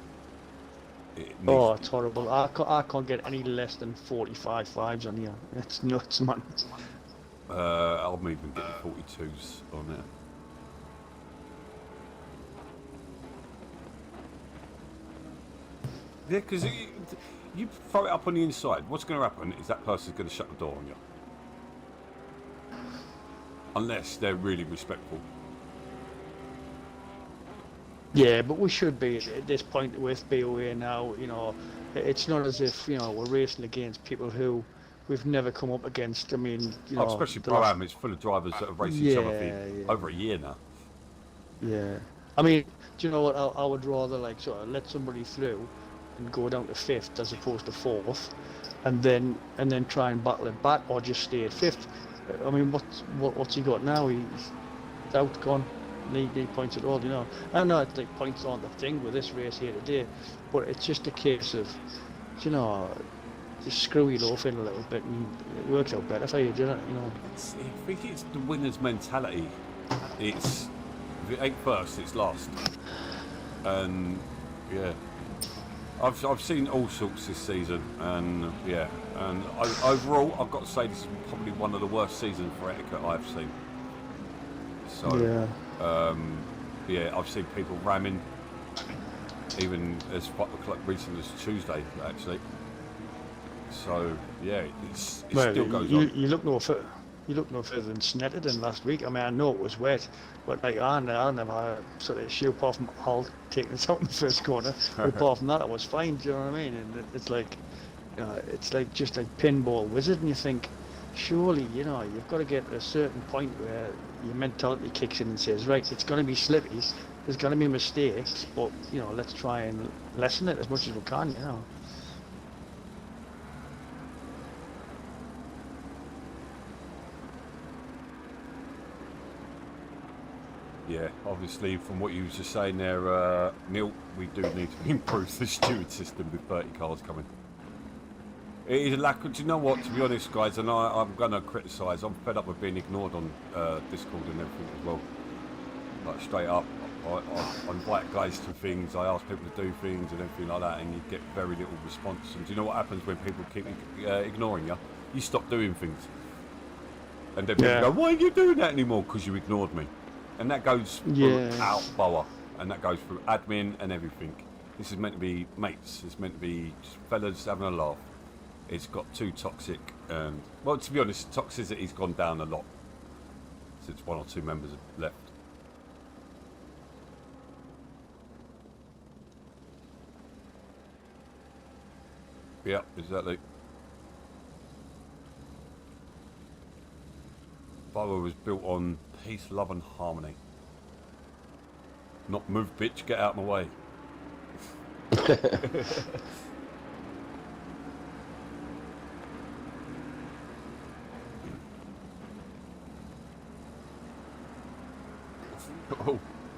It's horrible. I can't get any less than 45 5s on here. It's nuts, man. I'm even getting 42s on there. Yeah, because you throw it up on the inside, what's going to happen is that person's going to shut the door on you. Unless they're really respectful. Yeah, but we should be at this point with BOA now. It's not as if we're racing against people who we've never come up against. I mean, especially Pro-Am is full of drivers that have raced each other for over a year now. Yeah, I mean, do you know what? I would rather like sort of let somebody through and go down to 5th as opposed to 4th, and then try and battle it back, or just stay at 5th. I mean, what's he got now? He's out, gone. League points at all, I know it's like points on the thing with this race here today, but it's just a case of, just screw your loaf in a little bit and it works out better for you, I think it's the winner's mentality it's if it ain't first, it's last. And yeah, I've seen all sorts this season, and yeah, and overall, I've got to say this is probably one of the worst seasons for etiquette I've seen. So yeah, I've seen people ramming, even as recent as Tuesday actually. So yeah, it still goes on. You look no further. You look no further than Snetterton last week. I mean, I know it was wet, but like I never sort of issue apart from Hull taking us out in the first corner. But apart from that, it was fine. Do you know what I mean? And it's like just like pinball wizard, and you think, surely, you know, you've got to get to a certain point where your mentality kicks in and says, right, it's going to be slippy, there's going to be mistakes, but you know, let's try and lessen it as much as we can. You know. Yeah, obviously, from what you was just saying there, Neil, we do need to improve the steward system with 30 cars coming. It is a lack of, do you know what, to be honest, guys, and I'm going to criticise, I'm fed up with being ignored on Discord and everything as well. Like, straight up, I invite guys to things, I ask people to do things and everything like that, and you get very little response. And do you know what happens when people keep ignoring you? You stop doing things. And then people go, why are you doing that anymore? Because you ignored me. And that goes throughout BoA, and that goes through admin and everything. This is meant to be mates, it's meant to be just fellas having a laugh. It's got too toxic, and, well, to be honest, toxicity's gone down a lot since 1 or 2 members have left. Yeah, exactly. BoA was built on peace, love and harmony. Not move, bitch, get out of my way.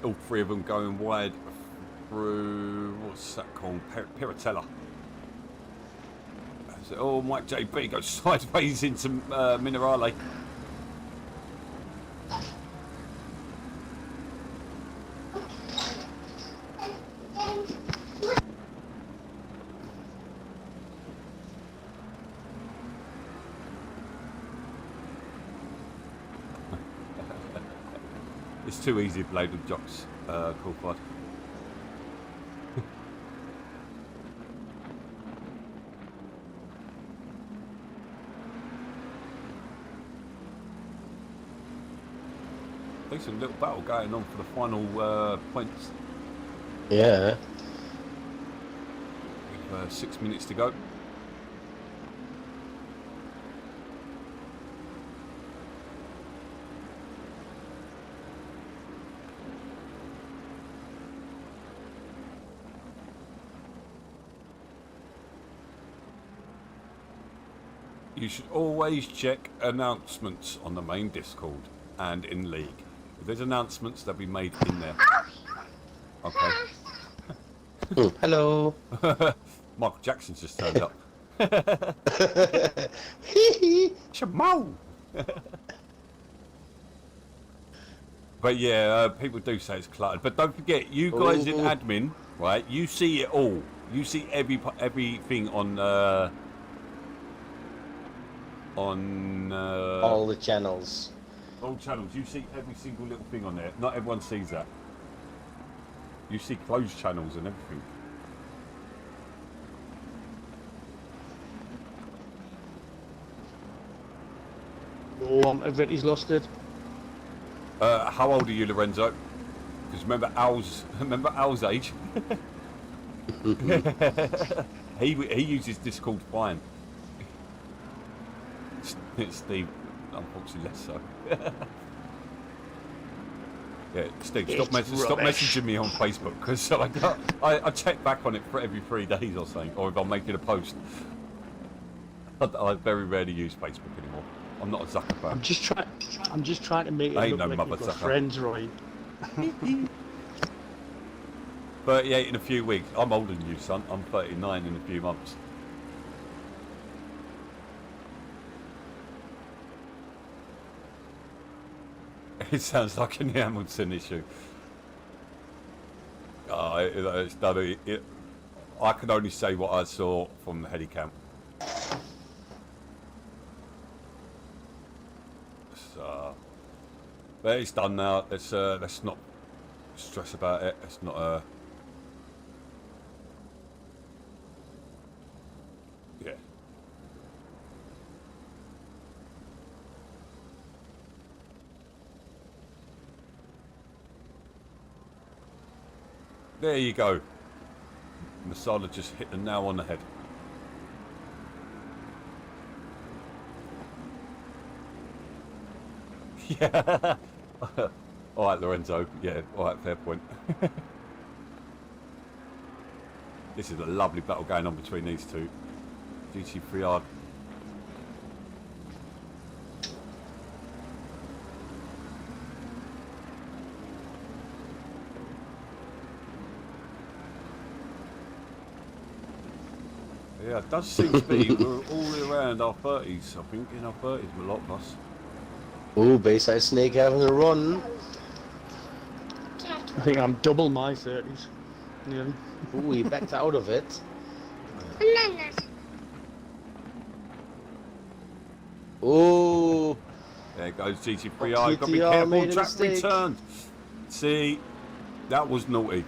All 3 of them going wide through, what's that called? Piratella. Oh, Mike JB goes sideways into Minerale. It's too easy to play with jocks, cool pod. Decent little battle going on for the final points. Yeah. With 6 minutes to go. You should always check announcements on the main Discord and in League. If there's announcements, they'll be made in there. Okay. Hello. Michael Jackson's just turned up. Shamo! But yeah, people do say it's cluttered. But don't forget, you guys in admin, right? You see it all. You see everything on all the channels. All channels. You see every single little thing on there. Not everyone sees that. You see closed channels and everything. Oh, I bet he's lost it. How old are you, Lorenzo? Because remember Al's age. he uses Discord fine. Steve, unfortunately less so. Yeah, Steve, stop messaging me on Facebook, because I check back on it for every 3 days or something, or if I'm making a post. I very rarely use Facebook anymore. I'm not a Zucker fan. I'm just trying to make it look like you've got friends, right? 38 in a few weeks. I'm older than you, son. I'm 39 in a few months. It sounds like an Hamilton issue. It's done. I can only say what I saw from the Headicam. So, but it's done now. Let's not stress about it. It's not a. Yeah. There you go. Masala just hit the nail on the head. Yeah. All right, Lorenzo. Yeah. All right. Fair point. This is a lovely battle going on between these two. GT3R. Yeah, it does seem to be we're all around our 30s. I think in our 30s, a lot of us. Ooh, Bayside Snake having a run. I think I'm double my 30s. Nearly. Ooh, he backed out of it. Ooh. There goes GT3R. Got to be GTR careful. made a Track mistake. returned. See, that was naughty.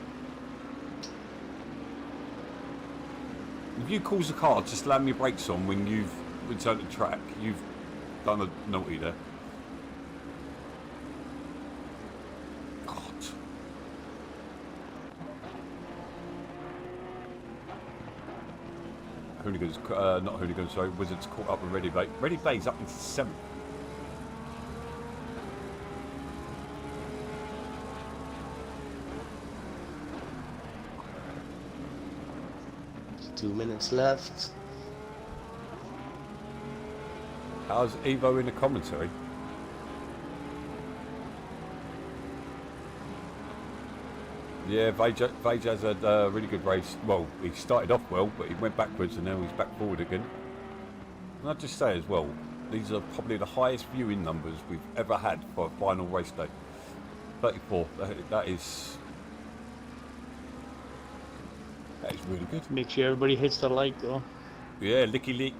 If you cause a car to slam your brakes on when you've returned the track, you've done a naughty there. God. Hooligans, not hooligans, sorry, Wizards caught up with Ready Bay. Ready Bay's up in 7th. Two minutes left. How's Evo in the commentary? Yeah, Vajaz had a really good race. Well, he started off well, but he went backwards and now he's back forward again. And I'd just say as well, these are probably the highest viewing numbers we've ever had for a final race day. 34, that is really good. Make sure everybody hits the like though. Yeah, lickety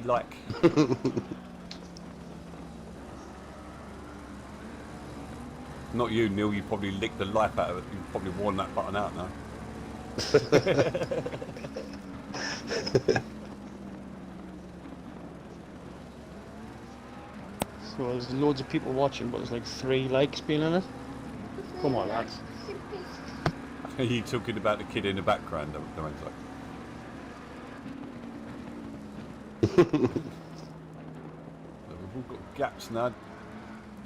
like. Not you, Neil. You probably licked the life out of it. You've probably worn that button out now. So there's loads of people watching, but there's like 3 likes being on it. Come on, lads. Are you talking about the kid in the background? We've all got gaps now.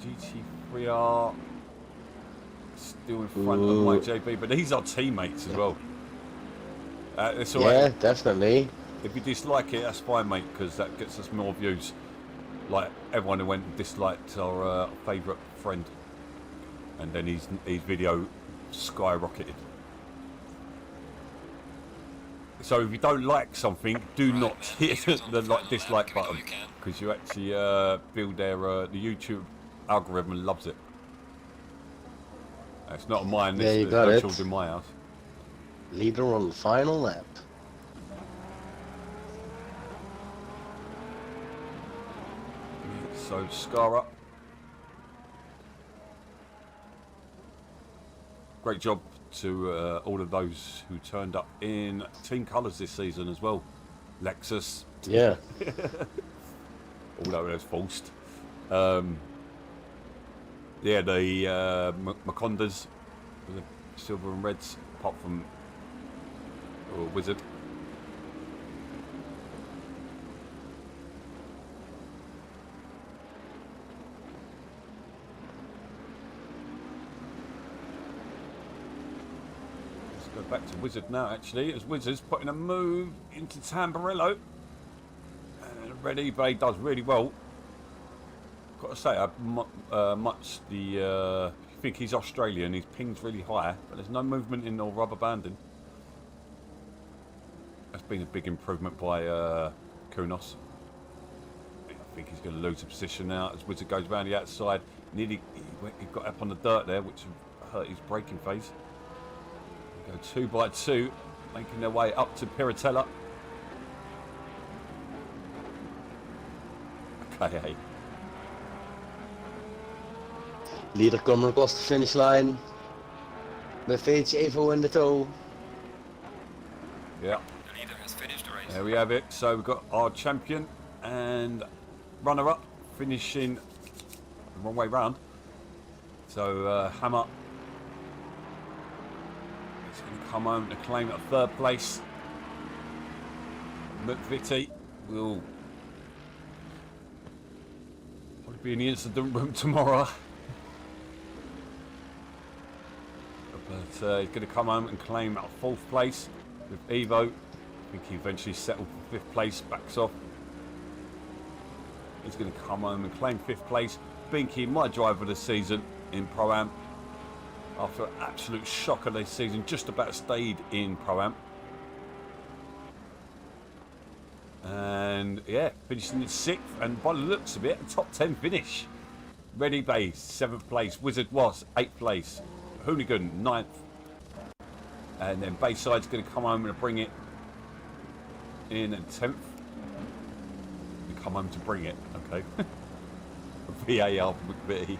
GT3R still in front of Mike JB, but these are teammates as well. It's all Yeah, right. definitely. If you dislike it, that's fine, mate, because that gets us more views. Like everyone who went and disliked our favourite friend, and then his video skyrocketed. So if you don't like something, do not hit the dislike button, because you actually build their the YouTube algorithm loves it. It's not mine. Yeah, you There's got no it. children in my house. Leader on the final lap. So Scar up. Great job to all of those who turned up in team colours this season as well. Lexus, Yeah. although it was forced. Yeah, the Macondas, the silver and reds, apart from Wizard. Let's go back to Wizard now, actually, as Wizard's putting a move into Tamburello. And Red Bay does really well. Got to say, I think he's Australian. His ping's really high, but there's no movement in or rubber banding. That's been a big improvement by Kunos. I think he's going to lose a position now as Wizard goes round the outside. Nearly he got up on the dirt there, which hurt his braking phase. They go 2 by 2, making their way up to Piratella. Okay. Leader coming across the finish line. With Evo in the tow. Yeah. The leader has finished the race. There we have it. So we've got our champion and runner-up finishing the wrong way round. So Hammer is going to come home to claim a 3rd place. McVitie will probably be in the incident room tomorrow. But he's going to come home and claim a 4th place with Evo. I think he eventually settled for 5th place, backs off. He's going to come home and claim 5th place. Binky, my driver of the season in Pro-Am. After an absolute shocker this season, just about stayed in Pro-Am. And yeah, finishing in 6th, and by the looks of it, a top 10 finish. Ready Base, 7th place. Wizard was 8th place. Hoonigan, 9th. And then Bayside's going to come home and bring it in at 10th. Come home to bring it, okay. VAR McVitie.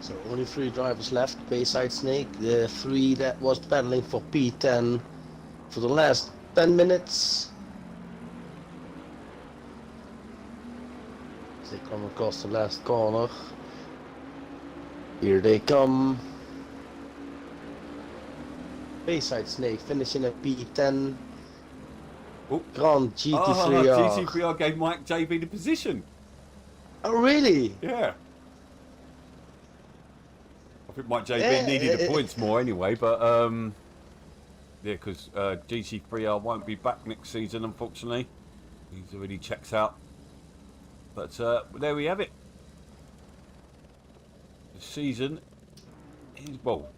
So only 3 drivers left. Bayside Snake, the 3 that was battling for P10 for the last 10 minutes. As they come across the last corner. Here they come. Bayside Snake finishing at P10. Oh. Grand GT3R. GT3R gave Mike JB the position. Oh really? Yeah. I think Mike JB needed the points more anyway, but yeah, because GT3R won't be back next season, unfortunately. He's already checked out. But there we have it. The season is, well,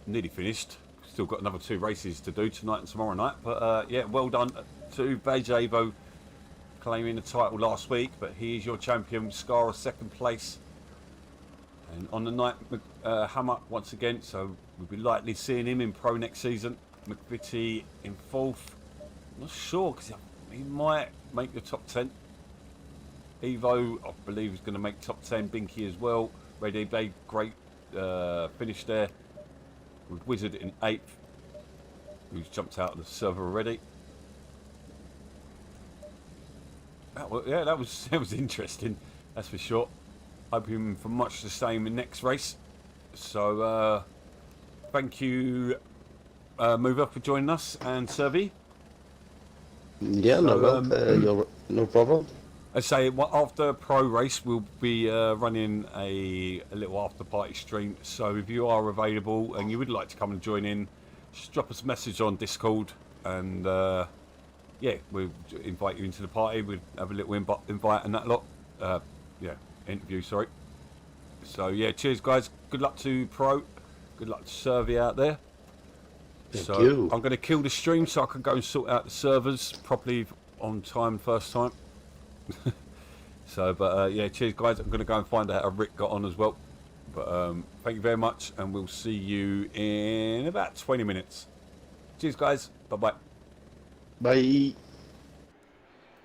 nearly finished. Still got another 2 races to do tonight and tomorrow night. But yeah, well done to Evo claiming the title last week. But he is your champion. Scara 2nd place. And on the night, Hammer once again. So we'll be likely seeing him in Pro next season. McVitie in 4th. Not sure because he might make the top 10. Evo, I believe, is going to make top 10. Binky as well. Ready Bay, great finish there. With Wizard in 8th, who's jumped out of the server already. Yeah, that was interesting, that's for sure. Hoping for much the same in next race. So thank you, Mover, for joining us, and Servi. Yeah, so, no problem. I say after Pro race we'll be running a little after party stream, so if you are available and you would like to come and join in, just drop us a message on Discord, and yeah, we'll invite you into the party. We'll have a little invite and that lot, yeah, interview, sorry. So yeah, cheers guys, good luck to Pro, good luck to Servi out there. Thank So you. I'm going to kill the stream so I can go and sort out the servers properly on time first time. So, but yeah, cheers guys. I'm going to go and find out how Rick got on as well. But thank you very much, and we'll see you in about 20 minutes. Cheers guys. Bye bye. Bye.